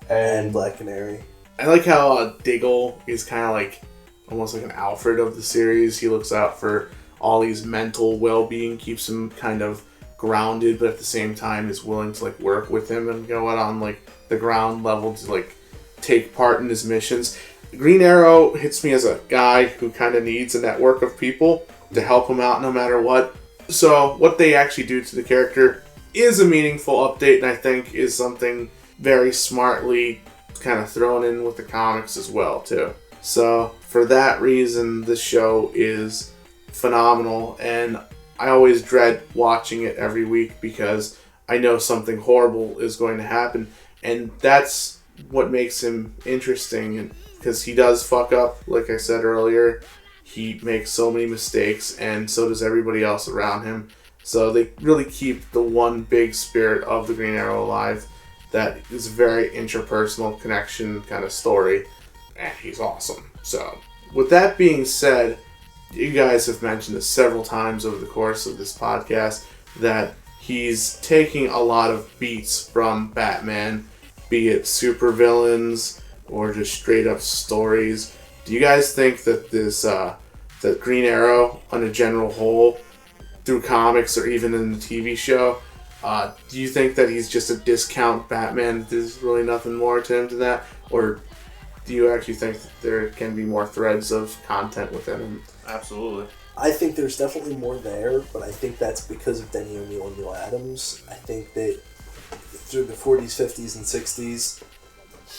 and Black Canary. I like how Diggle is kind of like almost like an Alfred of the series. He looks out for Ollie's mental well-being, keeps him kind of grounded, but at the same time is willing to like work with him and go out on like the ground level to like take part in his missions. Green Arrow hits me as a guy who kind of needs a network of people to help him out no matter what. So what they actually do to the character is a meaningful update, and I think is something very smartly kind of thrown in with the comics as well too. So for that reason, the show is phenomenal, and I always dread watching it every week because I know something horrible is going to happen, and that's what makes him interesting, because he does fuck up, like I said earlier. He makes so many mistakes, and so does everybody else around him. So they really keep the one big spirit of the Green Arrow alive. That is a very interpersonal connection kind of story, and he's awesome. So, with that being said, you guys have mentioned this several times over the course of this podcast, that he's taking a lot of beats from Batman, be it supervillains or just straight up stories. Do you guys think that this, that Green Arrow, on a general whole, through comics or even in the TV show, do you think that he's just a discount Batman? There's really nothing more to him to that? Or do you actually think that there can be more threads of content within him? Absolutely. I think there's definitely more there, but I think that's because of Denny O'Neil and Neil Adams. I think that through the 40s, 50s, and 60s,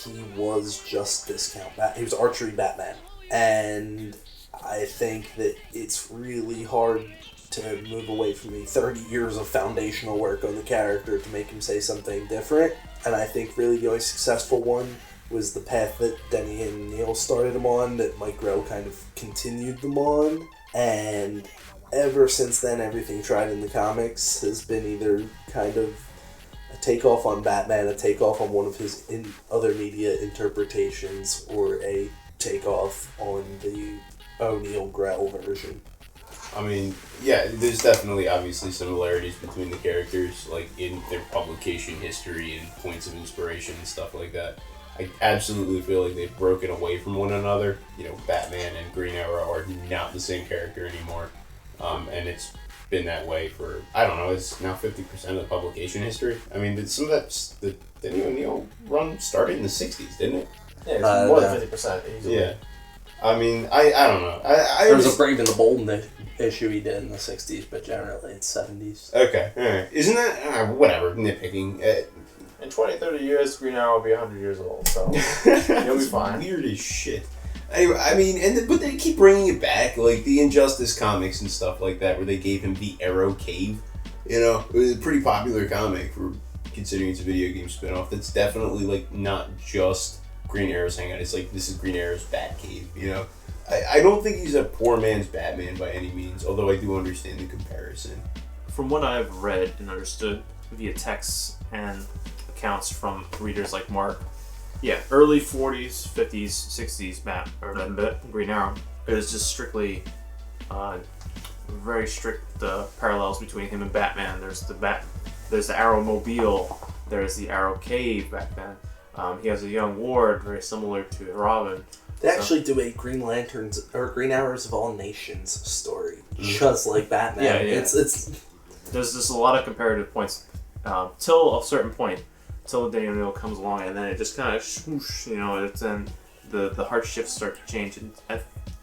he was just discount Batman. He was archery Batman. And I think that it's really hard to move away from the 30 years of foundational work on the character to make him say something different. And I think really the only successful one was the path that Denny and Neil started him on, that Mike Grell kind of continued them on. And ever since then, everything tried in the comics has been either kind of a takeoff on Batman, a takeoff on one of his other media interpretations, or a takeoff on the O'Neil Grell version. I mean, yeah, there's definitely obviously similarities between the characters, like in their publication history and points of inspiration and stuff like that. I absolutely feel like they've broken away from one another. You know, Batman and Green Arrow are not the same character anymore. And it's been that way for, I don't know, it's now 50% of the publication history. I mean, did some of that, the Denny O'Neil run started in the 60s, didn't it? Yeah, it's more than 50% easily. Yeah. I mean, I don't know. There was a Brave and the Bold issue he did in the 60s, but generally it's 70s. Okay, alright. Isn't that, whatever, nitpicking. In 20, 30 years, Green Arrow will be 100 years old, so he'll be fine. Weird as shit. Anyway, I mean, but they keep bringing it back, like the Injustice comics and stuff like that, where they gave him the Arrow Cave. You know, it was a pretty popular comic for considering it's a video game spinoff. That's definitely like not just Green Arrow's hangout. It's like, this is Green Arrow's Bat Cave. You know, I don't think he's a poor man's Batman by any means, although I do understand the comparison. From what I've read and understood via texts and accounts from readers like Mark, early 40s, 50s, 60s Green Arrow is just strictly very strict parallels between him and Batman. There's the Arrowmobile, there's the Arrow Cave back then. He has a young ward very similar to Robin. They actually do a Green Lanterns or Green Arrows of All Nations story, just like Batman. Yeah. It's there's just a lot of comparative points till a certain point. Till Denny O'Neil comes along, and then it just kind of swoosh, you know, it's then the hard shifts start to change. And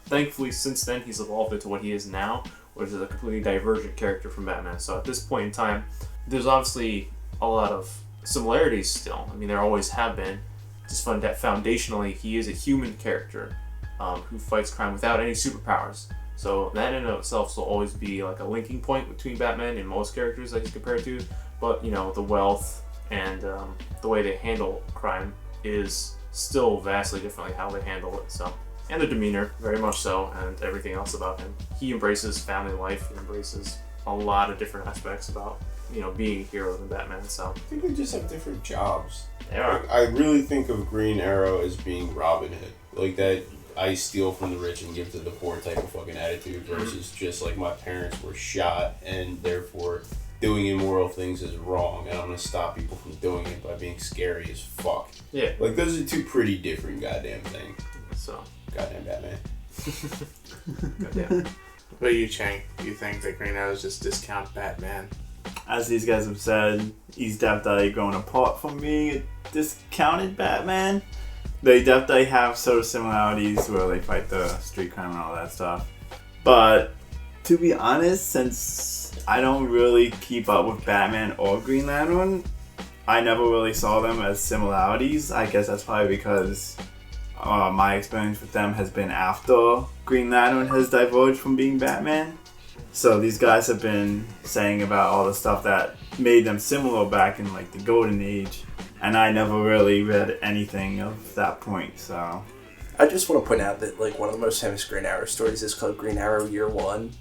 thankfully, since then, he's evolved into what he is now, which is a completely divergent character from Batman. So at this point in time, there's obviously a lot of similarities still. I mean, there always have been. Just fun that foundationally, he is a human character who fights crime without any superpowers. So that in and of itself will always be like a linking point between Batman and most characters that he's compared to. But, you know, the wealth and the way they handle crime is still vastly differently how they handle it. So, and the demeanor, very much so, and everything else about him. He embraces family life. He embraces a lot of different aspects about, you know, being a hero than Batman. So I think they just have different jobs. They are. I really think of Green Arrow as being Robin Hood, like that. I steal from the rich and give to the poor type of fucking attitude versus just like my parents were shot and therefore doing immoral things is wrong, and I'm gonna stop people from doing it by being scary as fuck. Yeah. Like, those are two pretty different goddamn things. So. Goddamn Batman. Goddamn. What about you, Chang? Do you think that Green Arrow is just discount Batman? As these guys have said, he's definitely going apart from being a discounted Batman. They definitely have sort of similarities where they fight the street crime and all that stuff. But to be honest, since I don't really keep up with Batman or Green Lantern, I never really saw them as similarities. I guess that's probably because my experience with them has been after Green Lantern has diverged from being Batman. So these guys have been saying about all the stuff that made them similar back in like the Golden Age. And I never really read anything of that point, so... I just want to point out that like one of the most famous Green Arrow stories is called Green Arrow Year One.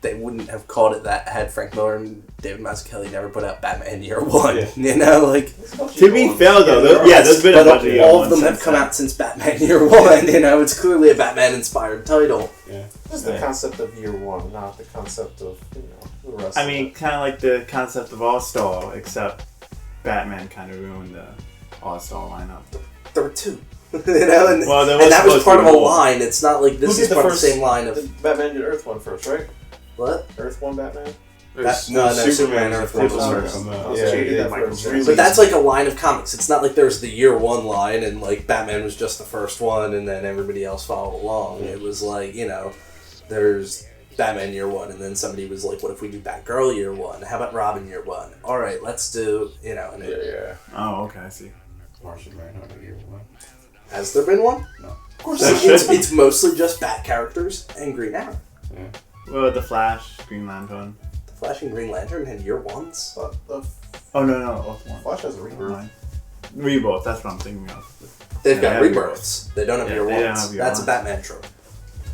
They wouldn't have called it that had Frank Miller and David Mazzucchelli never put out Batman Year One. Yeah. You know, like to be fair though, there's been a bunch of all of them have come out since Batman Year One. You know, it's clearly a Batman-inspired title. Yeah, it's the concept of Year One, not the concept of the rest. I mean, kind of like the concept of All-Star, except Batman kind of ruined the All-Star lineup. There were two. You know, and that was part of a line. It's not like this is part of the same line of... Batman did Earth 1 first, right? What? Earth 1 Batman? No, Superman Earth 1 first. But that's like a line of comics. It's not like there's the Year One line and like Batman was just the first one and then everybody else followed along. It was like, you know, there's Batman Year One and then somebody was like, what if we do Batgirl Year One? How about Robin Year One? Alright, let's do, you know. And Oh, okay, I see. Martian Manhunter Year One. Has there been one? No. Of course, it's mostly just Bat characters and Green Arrow. Yeah. Well, the Flash, Green Lantern. The Flash and Green Lantern had Year Ones? Oh, no, Earth 1. Flash has a rebirth. Rebirth, that's what I'm thinking of. They've got rebirths. They don't have Year Ones. Have That's a Batman trope.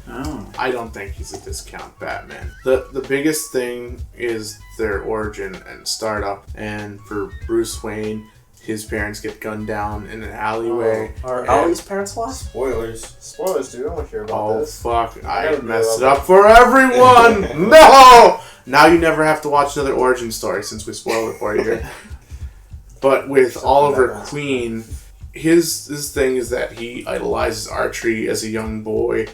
Oh. I don't think he's a discount Batman. The biggest thing is their origin and startup, and for Bruce Wayne, his parents get gunned down in an alleyway. Are Ollie's parents alive? Spoilers, dude. I don't want to hear about this. Oh, fuck. I messed it up for everyone! No! Now you never have to watch another origin story since we spoiled it for you here. But with Oliver Queen, his thing is that he idolizes archery as a young boy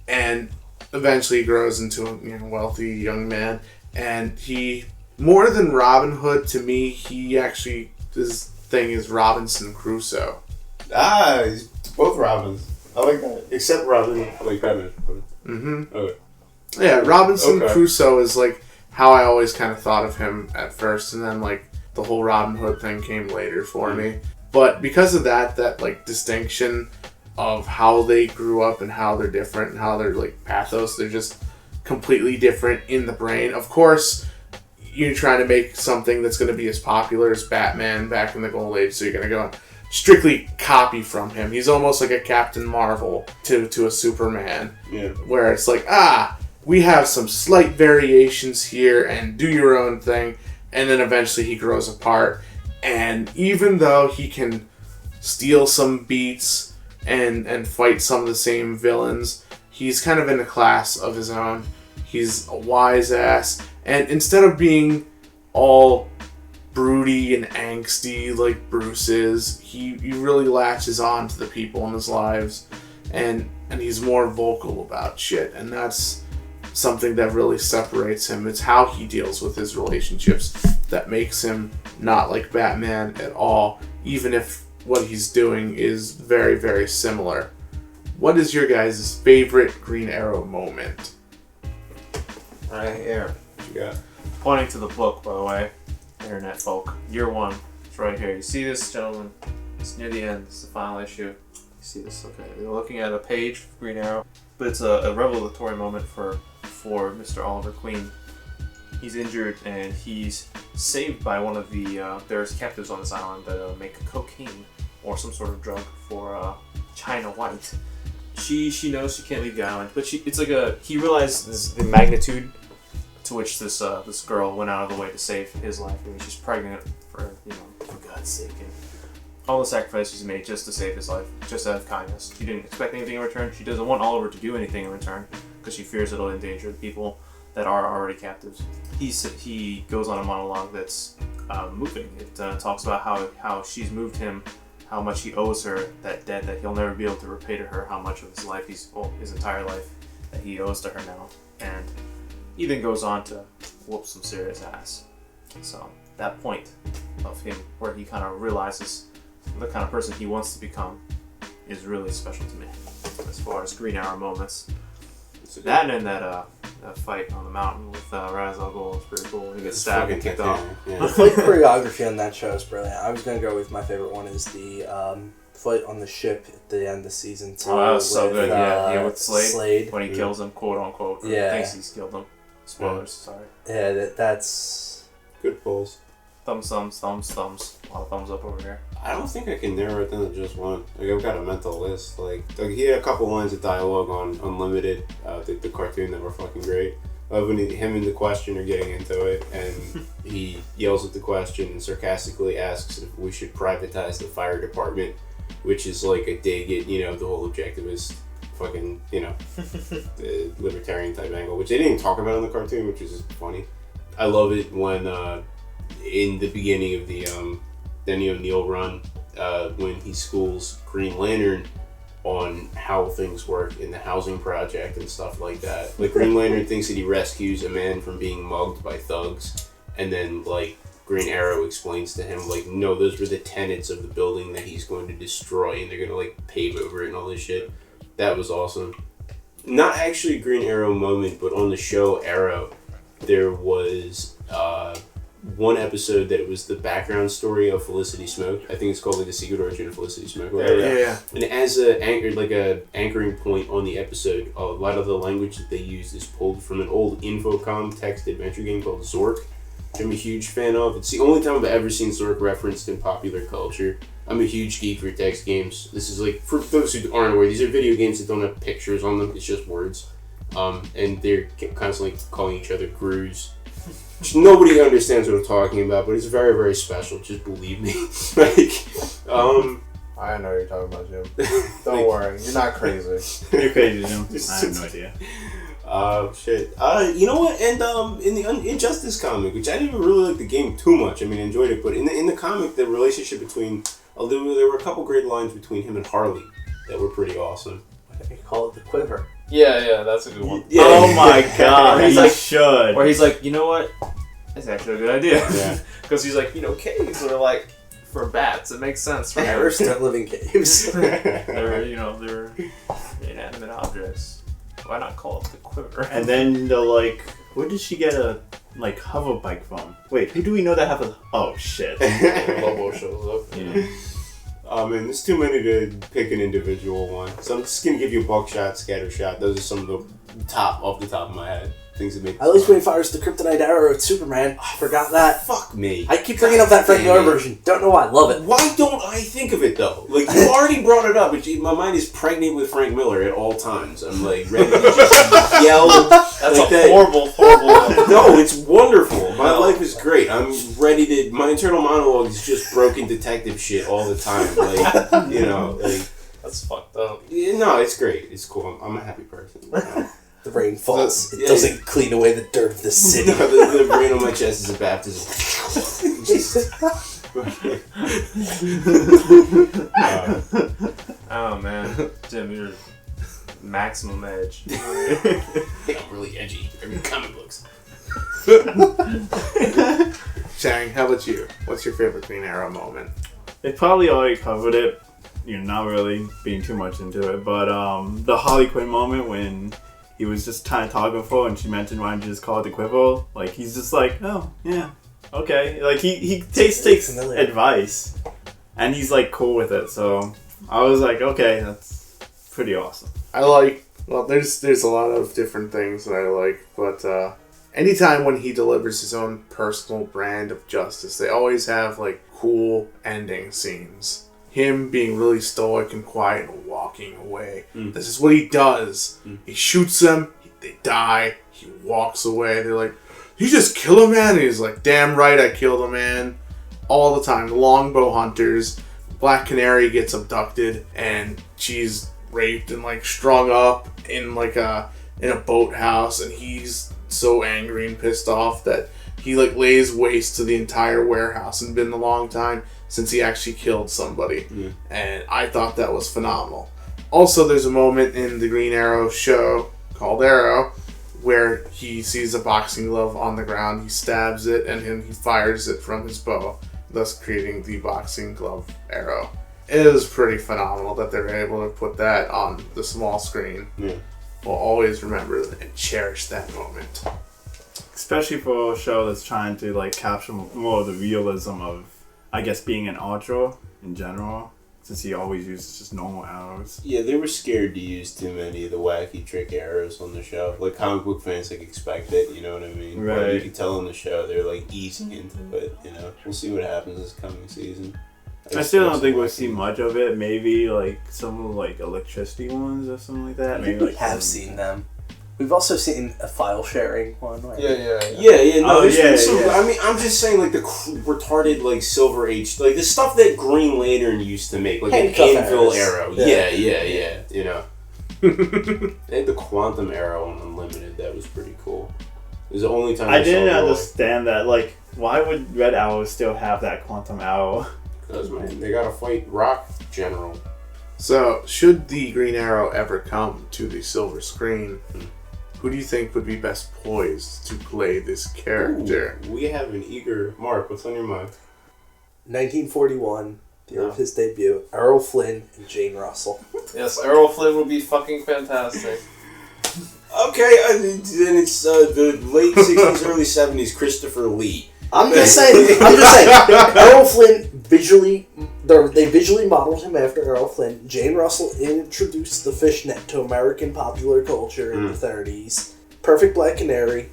and eventually grows into a wealthy young man. And he, more than Robin Hood, to me, he actually... his thing is Robinson Crusoe. He's both Robins. I like that. Except Robin, I like Batman. Mm-hmm. Okay. Yeah, Robinson Crusoe is like how I always kind of thought of him at first, and then like the whole Robin Hood thing came later for me. But because of that like distinction of how they grew up and how they're different and how they're like pathos, they're just completely different in the brain. Of course, you're trying to make something that's going to be as popular as Batman back in the Golden Age, so you're going to go strictly copy from him. He's almost like a Captain Marvel to a Superman. Yeah. Where it's like, we have some slight variations here and do your own thing, and then eventually he grows apart. And even though he can steal some beats and fight some of the same villains, he's kind of in a class of his own. He's a wise ass. And instead of being all broody and angsty like Bruce is, he really latches on to the people in his lives. And he's more vocal about shit. And that's something that really separates him. It's how he deals with his relationships that makes him not like Batman at all, even if what he's doing is very, very similar. What is your guys' favorite Green Arrow moment? Right here. What you got? Pointing to the book, by the way, internet folk. Year One. It's right here. You see this, gentlemen? It's near the end. It's the final issue. You see this? Okay. You're looking at a page of Green Arrow, but it's a revelatory moment for Mr. Oliver Queen. He's injured and he's saved by one of the there's captives on this island that make cocaine or some sort of drug for China White. She knows she can't leave the island, but he realizes the magnitude to which this girl went out of the way to save his life. I mean, she's pregnant for God's sake, and all the sacrifices he made just to save his life, just out of kindness. She didn't expect anything in return. She doesn't want Oliver to do anything in return because she fears it'll endanger the people that are already captives. He goes on a monologue that's moving. It talks about how she's moved him, how much he owes her, that debt that he'll never be able to repay to her, how much of his life his entire life that he owes to her now. And he then goes on to whoop some serious ass. So that point of him where he kind of realizes the kind of person he wants to become is really special to me as far as Green Arrow moments. That and that fight on the mountain with Ra's al Ghul is pretty cool. He gets stabbed and kicked off. The fight choreography on that show is brilliant. I was going to go with my favorite one is the fight on the ship at the end of season 2. Oh, that was so good. Yeah, with Slade. When he kills him, quote unquote. Yeah. Thinks he's killed him. Spoilers, sorry. Yeah, that's... Good pulls. Thumbs. A lot of thumbs up over here. I don't think I can narrow it down to just one. Like, I've got a mental list. Like he had a couple lines of dialogue on Unlimited, the cartoon that were fucking great. When him and the question are getting into it, and he yells at the question and sarcastically asks if we should privatize the fire department, which is like a dig at, the whole objectivist fucking, the libertarian type angle, which they didn't even talk about in the cartoon, which is funny. I love it when, in the beginning of the Denny O'Neil run, when he schools Green Lantern on how things work in the housing project and stuff like that. Like, Green Lantern thinks that he rescues a man from being mugged by thugs, and then, like, Green Arrow explains to him, like, no, those were the tenants of the building that he's going to destroy, and they're going to, like, pave over it and all this shit. That was awesome. Not actually a Green Arrow moment, but on the show Arrow, there was one episode that it was the background story of Felicity Smoke. I think it's called like The Secret Origin of Felicity Smoke. Yeah. And as a anchoring point on the episode, a lot of the language that they use is pulled from an old Infocom text adventure game called Zork, which I'm a huge fan of. It's the only time I've ever seen Zork referenced in popular culture. I'm a huge geek for text games. This is like, for those who aren't aware, these are video games that don't have pictures on them, it's just words. And they're constantly calling each other grooves. Nobody understands what I'm talking about, but it's very, very special. Just believe me. I know what you're talking about, Jim. Don't worry, you're not crazy. You're crazy, Jim. I have no idea. Shit. You know what? And in the Injustice comic, which I didn't even really like the game too much. I mean, I enjoyed it, but in the comic, the relationship between there were a couple great lines between him and Harley that were pretty awesome. They call it the Quiver. Yeah, that's a good one. Yeah. Oh my god, He's he like- should. Or he's like, you know what? That's actually a good idea. Yeah. Because he's like, caves are like for bats. It makes sense for him. Bears don't live in caves. They're inanimate objects. Why not call it the Quiver? And then they're like, where did she get a hover bike from? Wait, who do we know that have a? Oh shit. Lobo shows up. Yeah. Oh man, there's too many to pick an individual one. So I'm just gonna give you Buckshot, Scattershot. Those are some of the off the top of my head. Things that make At least when he fires the kryptonite arrow at Superman. I forgot that. Fuck me. I keep bringing up that Frank Miller version. Don't know why. Love it. Why don't I think of it though? Like, you already brought it up. My mind is pregnant with Frank Miller at all times. I'm like ready to just yell. That's like a horrible. No, it's wonderful. My life is great. I'm ready to. My internal monologue is just broken detective shit all the time. Like, That's fucked up. yeah, no, it's great. It's cool. I'm a happy person. The rain falls. It Yeah. doesn't clean away the dirt of the city. No, the brain on my chest is a baptism. Oh man, Jim, you're maximum edge. I think I'm really edgy. I read comic books. Chang, how about you? What's your favorite Green Arrow moment? They probably already covered it. You're not really being too much into it, but the Harley Quinn moment when he was just kind of talking for her and she mentioned why don't you just call it the Quiver? Like, he's just like, oh, yeah, okay. Like, he takes advice and he's like cool with it. So I was like, okay, that's pretty awesome. There's a lot of different things that I like, but anytime when he delivers his own personal brand of justice, they always have like cool ending scenes. Him being really stoic and quiet and walking away. This is what he does. He shoots them, they die, he walks away. They're like, you just kill a man? And he's like, damn right I killed a man. All the time. Longbow hunters. Black Canary gets abducted and she's raped and like strung up in like in a boathouse, and he's so angry and pissed off that he like lays waste to the entire warehouse, and been a long time since he actually killed somebody. And I thought that was phenomenal. Also, there's a moment in the Green Arrow show called Arrow where he sees a boxing glove on the ground, he stabs it, and then he fires it from his bow, thus creating the boxing glove arrow. It is pretty phenomenal that they're able to put that on the small screen. Yeah. We'll always remember and cherish that moment. Especially for a show that's trying to like capture more of the realism of, I guess, being an archer in general, since he always uses just normal arrows. Yeah, they were scared to use too many of the wacky trick arrows on the show. Like, comic book fans like expect it, you know what I mean? Right. But you can tell on the show they're like easing into it, you know. We'll see what happens this coming season. I still don't think we'll see much of it. Maybe like some like electricity ones or something like that. Maybe We have seen them. We've also seen a file sharing one. Right? Yeah. No, Oh, there's some, yeah. I mean, I'm just saying, like the retarded, like Silver Age, like the stuff that Green Lantern used to make, like an Handcuff Anvil arrows. arrow. Yeah. Yeah. You know, they had the Quantum Arrow on Unlimited. That was pretty cool. It was the only time I didn't saw Roy. understand that. Like, why would Red Arrow still have that quantum arrow? Because, man, they gotta fight Rock General. So, should the Green Arrow ever come to the silver screen, who do you think would be best poised to play this character? Ooh, we have an eager Mark. What's on your mind? 1941, the year of his debut. Errol Flynn and Jane Russell. Yes, Errol Flynn would be fucking fantastic. Okay, then it's the late 60s, early 70s Christopher Lee. I'm just saying. Errol Flynn they visually modeled him after Errol Flynn. Jane Russell introduced the fishnet to American popular culture in the 30s. Perfect Black Canary,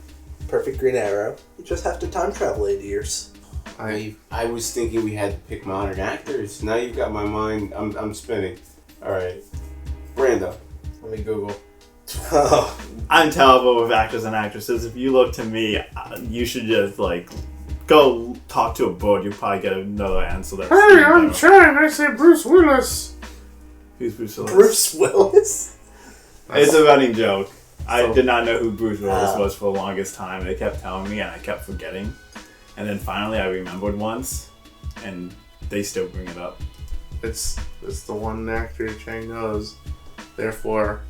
perfect Green Arrow. You just have to time travel 8 years. I was thinking we had to pick modern actors. Now you've got my mind. I'm spinning. All right, Brando. Let me Google. I'm terrible with actors and actresses. If you look to me, you should just like go talk to a board. You'll probably get another answer. That's trying. I say Bruce Willis. Who's Bruce Willis? Bruce Willis? It's a running joke. I did not know who Bruce Willis was for the longest time. They kept telling me, and I kept forgetting. And then finally, I remembered once, and they still bring it up. It's the one actor Chang knows. Therefore,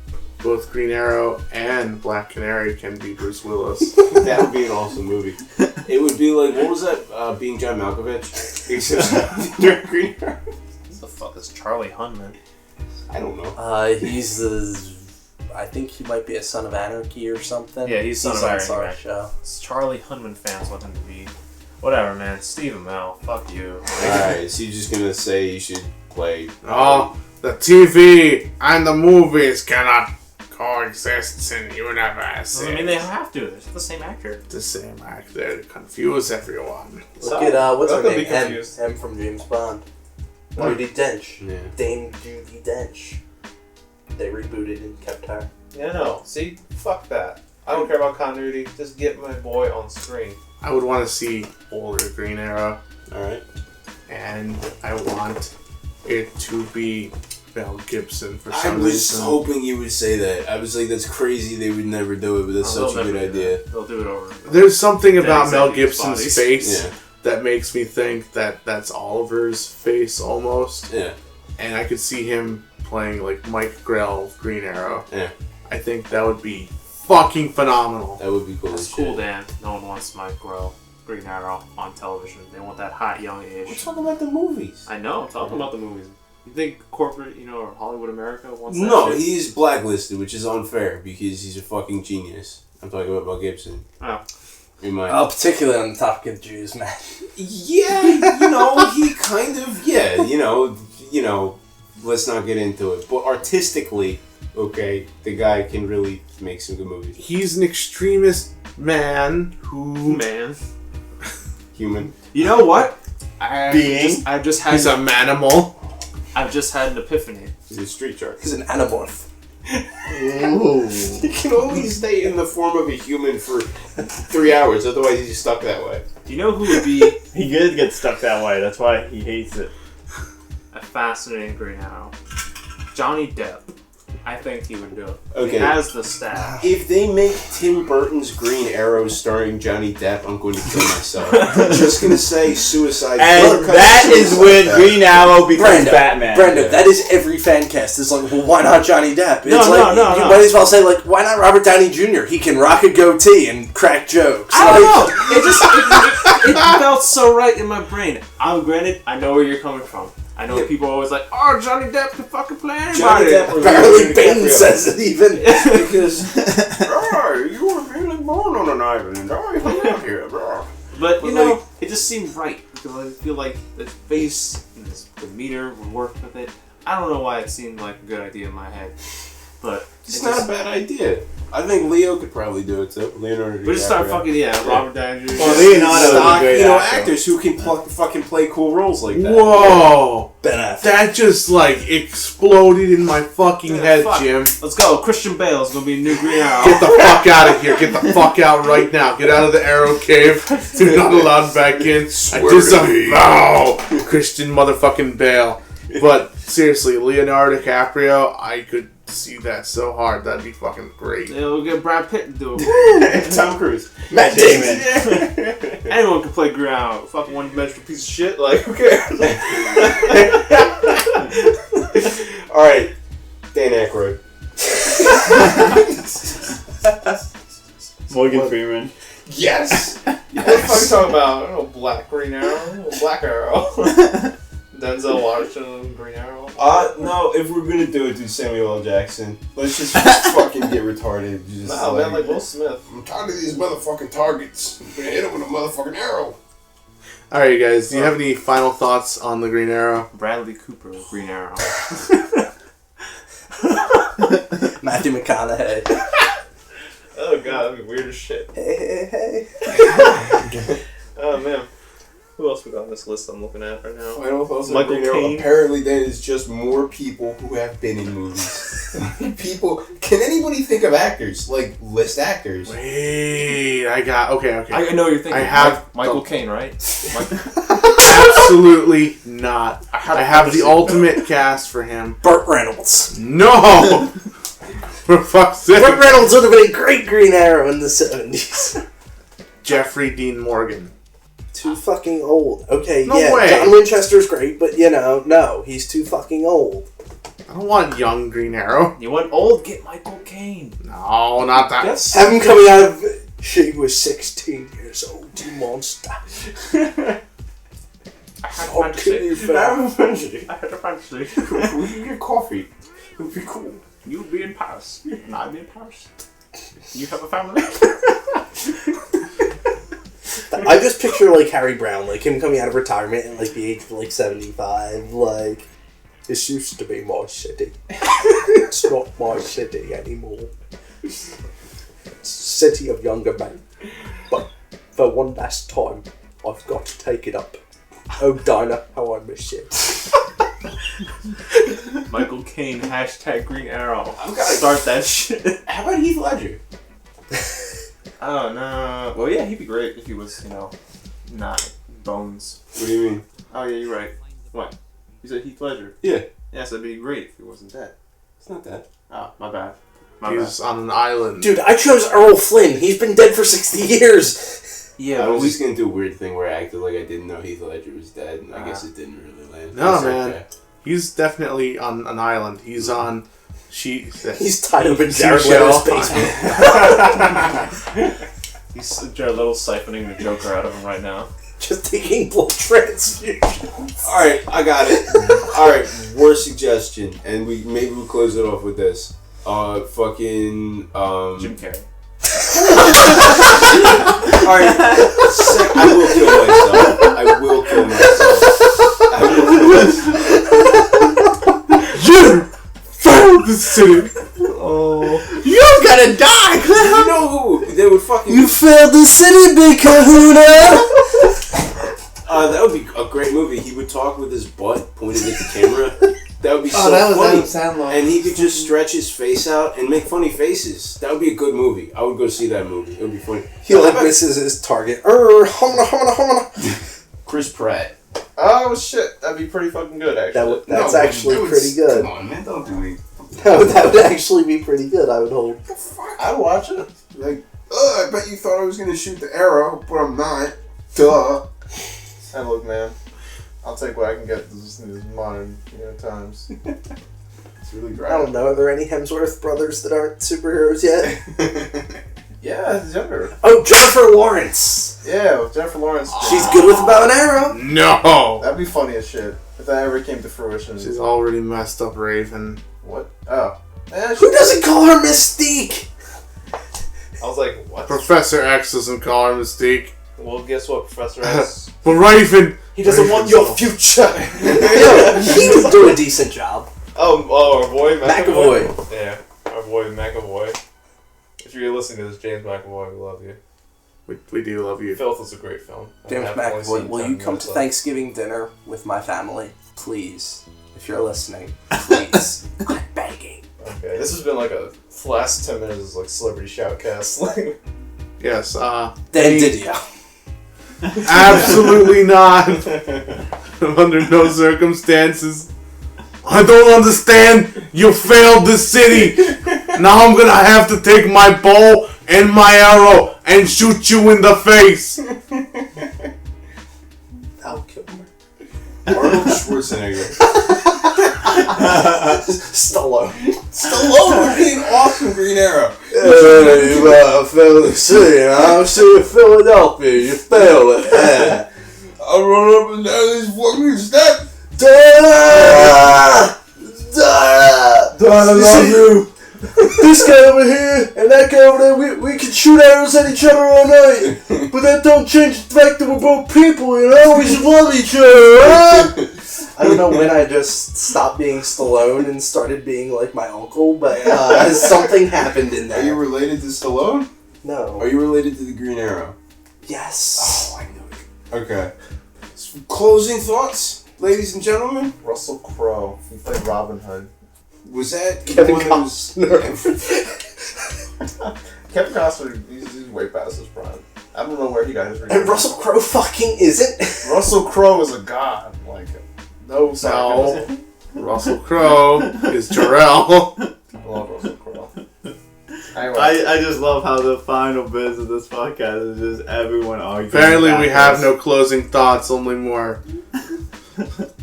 both Green Arrow and Black Canary can be Bruce Willis. That would be an awesome movie. It would be like, what was that? Being John Malkovich? Except Green Arrow. What the fuck is Charlie Hunman? I don't know. He's I think he might be a Son of Anarchy or something. Yeah, he's Son of on Anarchy. our Right? show. It's Charlie Hunman fans want him to be. Whatever, man. Stephen Amell. Fuck you. Alright, so you're just gonna say you should play. Oh, the TV and the movies cannot coexist in universe. I mean, they have to. It's the same actor. The same actor. Confuse everyone. Look at what's her Don't be name? confused. M from James Bond. Judi Dench. Yeah. Dame Judi Dench. They rebooted and kept her. Yeah, no. See? Fuck that. I don't care about continuity. Just get my boy on screen. I would want to see older Green Arrow, Alright. and I want it to be Mel Gibson for I some was reason. hoping you would say that. I was like, that's crazy they would never do it, but that's Oh, such a they'll good never do idea. that. They'll do it over. There's something about Dead Mel executives' Gibson's bodies. face Yeah. that makes me think that that's Oliver's face almost, Yeah. and I could see him playing like Mike Grell, Green Arrow. Yeah. I think that would be fucking phenomenal. That would be cool That's as cool, shit. Dan. No one wants Mike Grell, Green Arrow on television. They want that hot young We're age. talking about the movies. I know. I'm talking about the movies. You think corporate, or Hollywood America wants that No, shit? he is blacklisted, which is unfair because he's a fucking genius. I'm talking about Mel Gibson. Oh. In my Particularly on the topic of Jews, man. Yeah, he kind of, let's not get into it. But artistically, okay, the guy can really make some good movies. He's an extremist man who Man. Human. You know what? Being? I've just had he's a manimal. I've just had an epiphany. He's a street shark. He's an anamorph. Ooh. He can only stay in the form of a human for 3 hours, otherwise he's stuck that way. Do you know who would be He did get stuck that way. That's why he hates it. a fascinating Green Arrow? Johnny Depp. I think he would do it. Okay. He has the staff. If they make Tim Burton's Green Arrow starring Johnny Depp, I'm going to kill myself. I'm just going to say suicide. And that is when Green Arrow becomes Batman. Brando, that is every fan cast. It's like, well, why not Johnny Depp? It's No, like, no. you might as well say, like, why not Robert Downey Jr.? He can rock a goatee and crack jokes. I don't know. It felt so right in my brain. Granted, I know where you're coming from. I know people are always like, oh, Johnny Depp can fucking play anybody. Johnny Depp or Apparently, Leonardo Bane DiCaprio. says it even. Because, you were really born on an island, and I hung out here, bro. But, it just seemed right. Because I feel like his face and his demeanor would work with it. I don't know why it seemed like a good idea in my head. but it's not a bad idea. I think Leo could probably do it too. Leonardo DiCaprio. We just start fucking Robert Downey Jr. Well, Leonardo, actors who can fucking play cool roles like that. Whoa! Ben Affleck. That just like exploded in my fucking head, fuck. Jim. Let's go. Christian Bale's gonna be new Green Arrow. Get the fuck out of here! Get the fuck out right now! Get out of the Arrow Cave. You're not allowed back in. I disavow Christian motherfucking Bale. But seriously, Leonardo DiCaprio, I could see that so hard. That'd be fucking great. Yeah, we'll get Brad Pitt to do it. Tom Cruise. Matt Damon. Anyone can play Green Arrow. Fucking one-dimensional piece of shit. Like, who cares? All right, Dan Aykroyd. Morgan Freeman. Yes. What the fuck are you talking about? I don't know, Black Green Arrow? Black Arrow. Denzel Washington, Green Arrow. No, if we're gonna do Samuel L. Jackson. Let's just fucking get retarded. Just Man, like Will Smith. I'm tired of these motherfucking targets. I'm gonna hit him with a motherfucking arrow. Alright, you guys, do you have any final thoughts on the Green Arrow? Bradley Cooper, Green Arrow. Matthew McConaughey. Oh god, that'd be weird as shit. Hey. Oh man. Who else we got on this list I'm looking at right now? Final thoughts on Michael Green Arrow. Caine. Apparently, that is just more people who have been in movies. People. Can anybody think of actors like list actors? Wait, I got okay. I know you're thinking. I have Michael Caine, right? Absolutely not. I have the ultimate cast for him. Burt Reynolds. No. For fuck's sake. Burt Reynolds would have been a great Green Arrow in the 70s. Jeffrey Dean Morgan. Too fucking old. Okay, No yeah, way. John Winchester's great, but no, he's too fucking old. I don't want young Green Arrow. You want old? Get Michael Caine. No, not that. Yes. Have him coming out of... She was 16 years old, you monster. I had I'll kill you for that. I had a fantasy. We can get coffee. It would be cool. You be in Paris, and I be in Paris. You have a family. I just picture, like, Harry Brown, like, him coming out of retirement at, like, the age of, like, 75, like, this used to be my city. It's not my city anymore. It's a city of younger men. But for one last time, I've got to take it up. Oh, Dinah, how I miss you. Michael Caine, # Green Arrow. I'm gonna Start that shit. How about Heath Ledger? Oh, no. Well, yeah, he'd be great if he was, not Bones. What do you mean? Oh, yeah, you're right. What? You said Heath Ledger? Yeah. Yes, that'd be great if he wasn't dead. It's not that. Oh, my bad. He's on an island. Dude, I chose Earl Flynn. He's been dead for 60 years. Yeah, I was just gonna do a weird thing where I acted like I didn't know Heath Ledger was dead, and I guess it didn't really land. No, It's man. okay. He's definitely on an island. He's on... He's tied up in Jared Leto's basement. He's Jared Little siphoning the Joker out of him right now. Just taking blood transfusions. Alright, I got it. Alright, worst suggestion, and maybe we'll close it off with this. Fucking, Jim Carrey. Alright, I will kill myself. I will kill myself. You found the city! Oh. You're gonna die! You know who? They would fucking... You failed the city, Big Kahuna! That would be a great movie. He would talk with his butt pointed at the camera. That would be so that was funny. Adam Sandler. And he could just stretch his face out and make funny faces. That would be a good movie. I would go see that movie. It would be funny. He misses his target. Humana. Chris Pratt. Oh shit, that'd be pretty fucking good actually. That's actually pretty good. Come on, man, don't do me. No, that would actually be pretty good, I would hold. I'd watch it. Like, I bet you thought I was gonna shoot the arrow, but I'm not. Duh. Hey, look, man. I'll take what I can get these modern times. It's really dry. I don't know, are there any Hemsworth brothers that aren't superheroes yet? Yeah, he's younger. Oh, Jennifer Lawrence! Yeah, with Jennifer Lawrence. She's good with a bow and arrow. No! That'd be funny as shit if that ever came to fruition. She's already messed up Raven. What? Oh. Who doesn't call her Mystique? I was like, what? Professor X doesn't call her Mystique. Well, guess what, Professor X? But Raven... He doesn't want your future. Yo, he would do a decent job. Oh, our boy, McAvoy. Yeah. boy McAvoy. If you're listening to this, James McAvoy, we love you. We do love you. Filth is a great film. James McAvoy, will you come to Thanksgiving dinner with my family? Please. If you're listening, please. I'm begging. Okay, this has been like a last 10 minutes is like celebrity shoutcast. Yes, Dan Didio. Absolutely not. Under no circumstances. I don't understand. You failed the city. Now I'm gonna have to take my bow and my arrow and shoot you in the face. I'll kill him. Arnold Schwarzenegger. Stallone. Stallone being awesome Green Arrow. Hey, you failed the city, I'm seeing Philadelphia. You failed it. Yeah. I run up and down these fucking steps. I love you. This guy over here and that guy over there, we can shoot arrows at each other all night. But that don't change the fact that we're both people, you know? We should love each other, huh? I don't know when I just stopped being Stallone and started being like my uncle, but something happened in there. Are you related to Stallone? No. Are you related to the Green Arrow? Yes. Oh, I knew it. Okay. Some closing thoughts, ladies and gentlemen? Russell Crowe. He played Robin Hood. Was that Kevin one that was... Kevin Costner, he's way past his prime. I don't know where he got his reason. And Russell Crowe fucking isn't. Russell Crowe is a god. Like, no sarcasm. Russell Crowe is Jarrell. I love Russell Crowe. I just love how the final bits of this podcast is just everyone arguing. Apparently we have no closing thoughts, only more.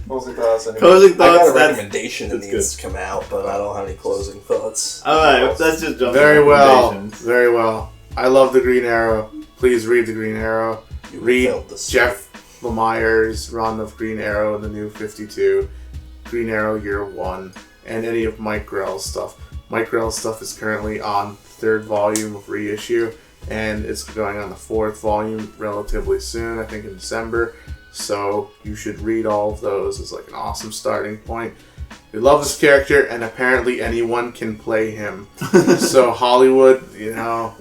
Closing thoughts. Anyway. Closing I got thoughts. a recommendation that that's needs to come out, but I don't have any closing thoughts. Alright, let's just jump Very to well. recommendations. Very well. I love the Green Arrow. Please read the Green Arrow. You Read failed the Jeff Lemire's run of Green Arrow in the New 52, Green Arrow Year 1, and any of Mike Grell's stuff. Mike Grell's stuff is currently on third volume of reissue, and it's going on the fourth volume relatively soon, I think in December. So you should read all of those. It's like an awesome starting point. We love this character, and apparently anyone can play him. So Hollywood, you know,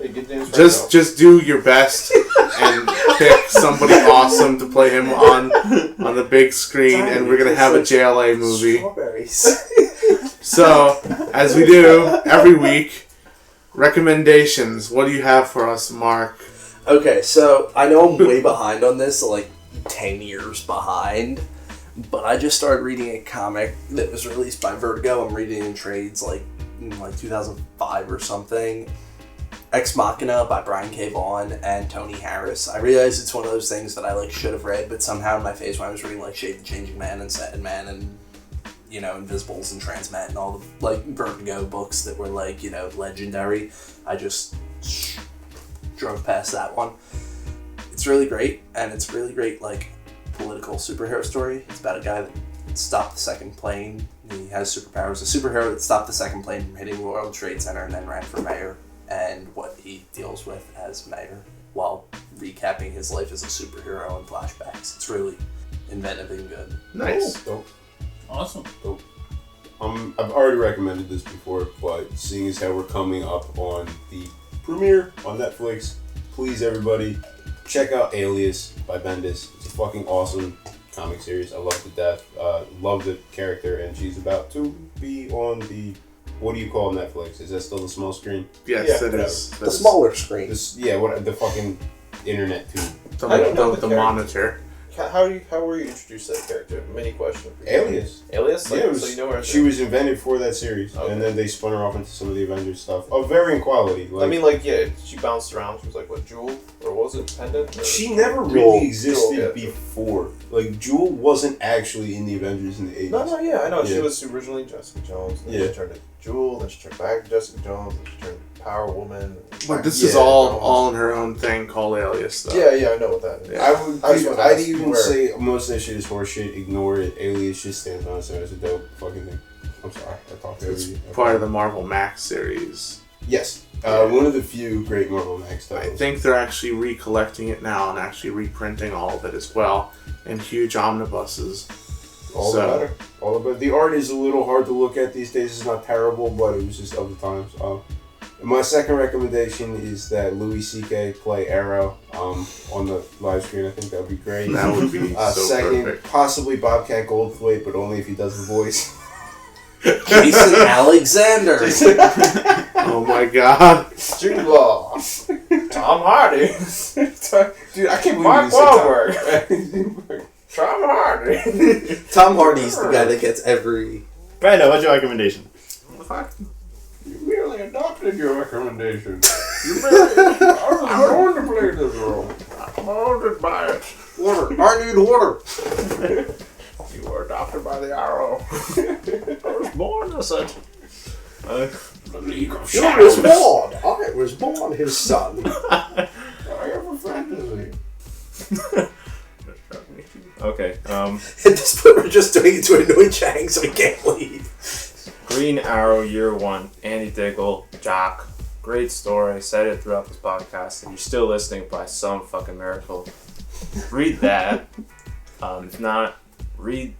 just do your best and pick somebody awesome to play him on the big screen, and we're gonna have a JLA movie. Strawberries. So, as we do every week, recommendations. What do you have for us, Mark? Okay, so I know I'm way behind on this, like 10 years behind, but I just started reading a comic that was released by Vertigo. I'm reading in trades in 2005 or something. Ex Machina by Brian K. Vaughan and Tony Harris. I realize it's one of those things that I should have read, but somehow in my face when I was reading Shade the Changing Man and Satin Man and Invisibles and Transmet and all the Vertigo books that were legendary, I just drove past that one. It's really great, and it's really great political superhero story. It's about a guy that stopped the second plane. He has superpowers. A superhero that stopped the second plane from hitting the World Trade Center and then ran for mayor, and what he deals with as mayor while recapping his life as a superhero in flashbacks. It's really inventive and good. Nice. Dope. Awesome. Dope. I've already recommended this before, but seeing as how we're coming up on the premiere on Netflix, please everybody check out Alias by Bendis. It's a fucking awesome comic series. I love it to death. Love the character, and she's about to be on the, what do you call Netflix? Is that still the small screen? Yes, yeah, it is. The smaller screen. The fucking internet tube. The monitor. How were you introduced to that character? Mini question. Alias. Alias? Yeah, So you know her. she was invented for that series, Okay. and then they spun her off into some of the Avengers stuff of varying quality. She bounced around. She was Jewel? Or what was it? Pendant? Or... She never Jewel. really existed Jewel, yeah. before. Jewel wasn't actually in the Avengers in the 80s. No, yeah, I know. Yeah. She was originally Jessica Jones. Then Yeah. she turned to Jewel. Then she turned back to Jessica Jones. Then she turned to Power Woman. But this is all in her own thing called Alias, though. Yeah, I know what that is. Yeah. I'd even say most of that shit is horseshit. Ignore it. Alias just stands on its own. It's a dope fucking thing. I'm sorry. I talked over It's you. part of the Marvel Max series. Yes. Yeah. One of the few great Marvel Max I titles. think they're actually recollecting it now and actually reprinting all of it as well in huge omnibuses. All the better. All the better. The art is a little hard to look at these days. It's not terrible, but it was just other times. My second recommendation is that Louis C.K. play Arrow on the live screen. I think that would be great. That would be so second, perfect. Possibly Bobcat Goldthwait, but only if he does the voice. Jason Alexander. Oh my god. Jude Law. Tom Hardy. Dude, I can't believe Mark you said Wahlberg. Tom Hardy. Tom Hardy's the guy that gets every... Brando, what's your recommendation? You merely adopted your recommendation. You merely... I'm going to play this role. I'm haunted by it. Water. I need water. You were adopted by the Arrow. I was born as it. The League of You Shadows. was born. I was born his son. I have a fantasy. Okay. At this point, we're just doing it to annoy Chang so he can't leave. Green Arrow Year 1, Andy Diggle, Jock. Great story. I said it throughout this podcast, and you're still listening by some fucking miracle. Read that. If not, read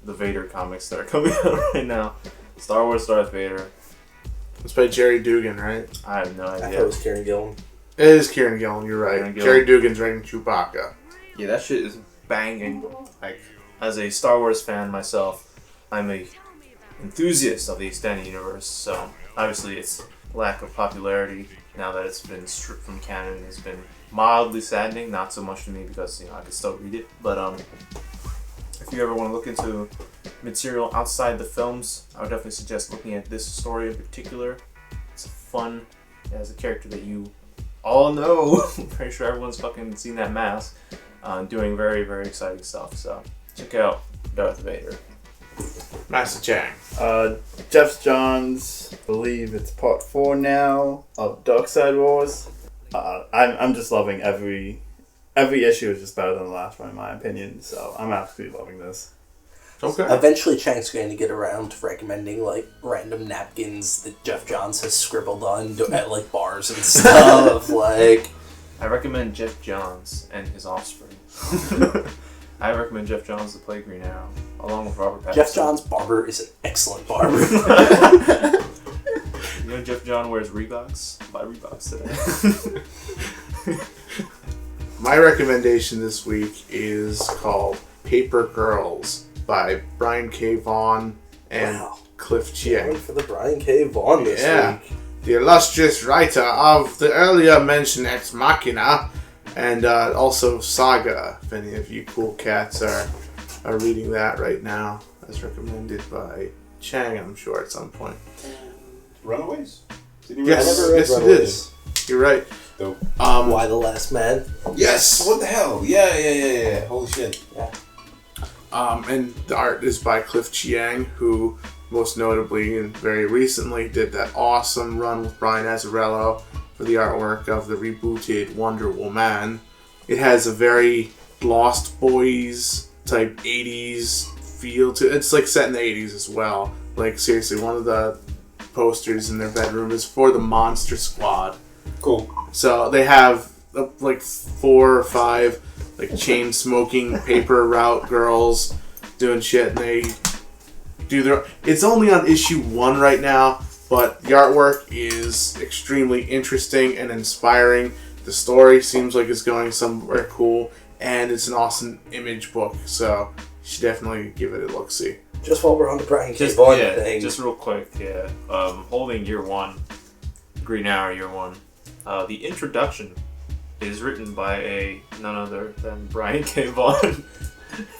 the Vader comics that are coming out right now. Star Wars Darth Vader. It's by Jerry Dugan, right? I have no I thought idea. it was Kieran Gillen. It is Kieran Gillen, you're right. Kieran Gillen. Jerry Dugan's writing Chewbacca. Yeah, that shit is banging. Like, as a Star Wars fan myself, I'm a enthusiast of the extended universe, so obviously its lack of popularity now that it's been stripped from canon has been mildly saddening. Not so much to me because I can still read it, but if you ever want to look into material outside the films, I would definitely suggest looking at this story in particular. It's fun. It has a character that you all know. I'm pretty sure everyone's fucking seen that mask. Doing very, very exciting stuff. So check out Darth Vader. Master Chang. Jeff Johns, I believe it's part 4 now of Dark Side Wars. I'm just loving every issue is just better than the last one in my opinion. So I'm absolutely loving this. Okay. Eventually, Chang's going to get around to recommending like random napkins that Jeff Johns has scribbled on at like bars and stuff. Like, I recommend Jeff Johns and his offspring. I recommend Jeff Johns to play Green Arrow, along with Robert Pattinson. Jeff Johns' barber is an excellent barber. You know Jeff John wears Reeboks? Buy Reeboks today. My recommendation this week is called Paper Girls by Brian K. Vaughan and Wow. Cliff Going Chiang. for the Brian K. Vaughan this week. The illustrious writer of the earlier mentioned Ex Machina and also Saga, if any of you cool cats are reading that right now, as recommended by Chang, I'm sure, at some point. Runaways? Did you Yes, never read yes it Runaways. is. You're right. Dope. Why the Last Man? Yes! What the hell? Yeah. Holy shit. And the art is by Cliff Chiang, who most notably and very recently did that awesome run with Brian Azzarello for the artwork of the rebooted Wonder Woman. It has a very Lost Boys type 80s feel to it. It's like set in the 80s as well. Like seriously, one of the posters in their bedroom is for the Monster Squad. Cool. So they have like 4 or 5 like chain smoking paper route girls doing shit, and they do their. It's only on issue 1 right now, but the artwork is extremely interesting and inspiring. The story seems like it's going somewhere cool, and it's an awesome image book. So you should definitely give it a look. See. Just while we're on the Brian K. Vaughan thing. Just real quick, holding Year 1, Green Arrow Year 1. The introduction is written by none other than Brian K. Vaughan.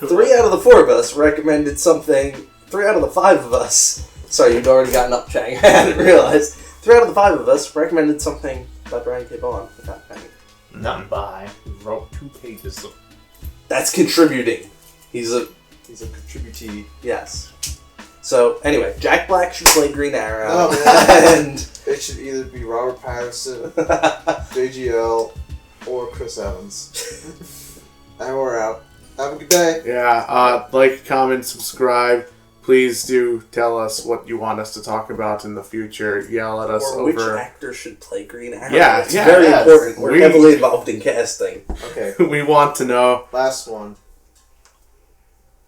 3 out of the 4 of us recommended something. 3 out of the 5 of us. Sorry, you'd already gotten up, Chang. I hadn't realized. 3 out of the 5 of us recommended something by Brian K. Vaughan. Not by. He wrote 2 pages of. That's contributing. He's a contributee. yes. So anyway, Jack Black should play Green Arrow, Oh, and It should either be Robert Pattinson, JGL, or Chris Evans. And we're out. Have a good day. Yeah. Like, comment, subscribe. Please do tell us what you want us to talk about in the future. Yell at us or over. which actor should play Green Arrow. Yeah, it's yeah, very yes. important. We're heavily involved in casting. Okay, We want to know. last one.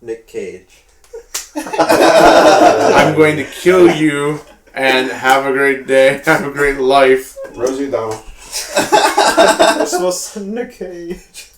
Nick Cage. I'm going to kill you and have a great day. Have a great life. Rosie O'Donnell. This was in a cage.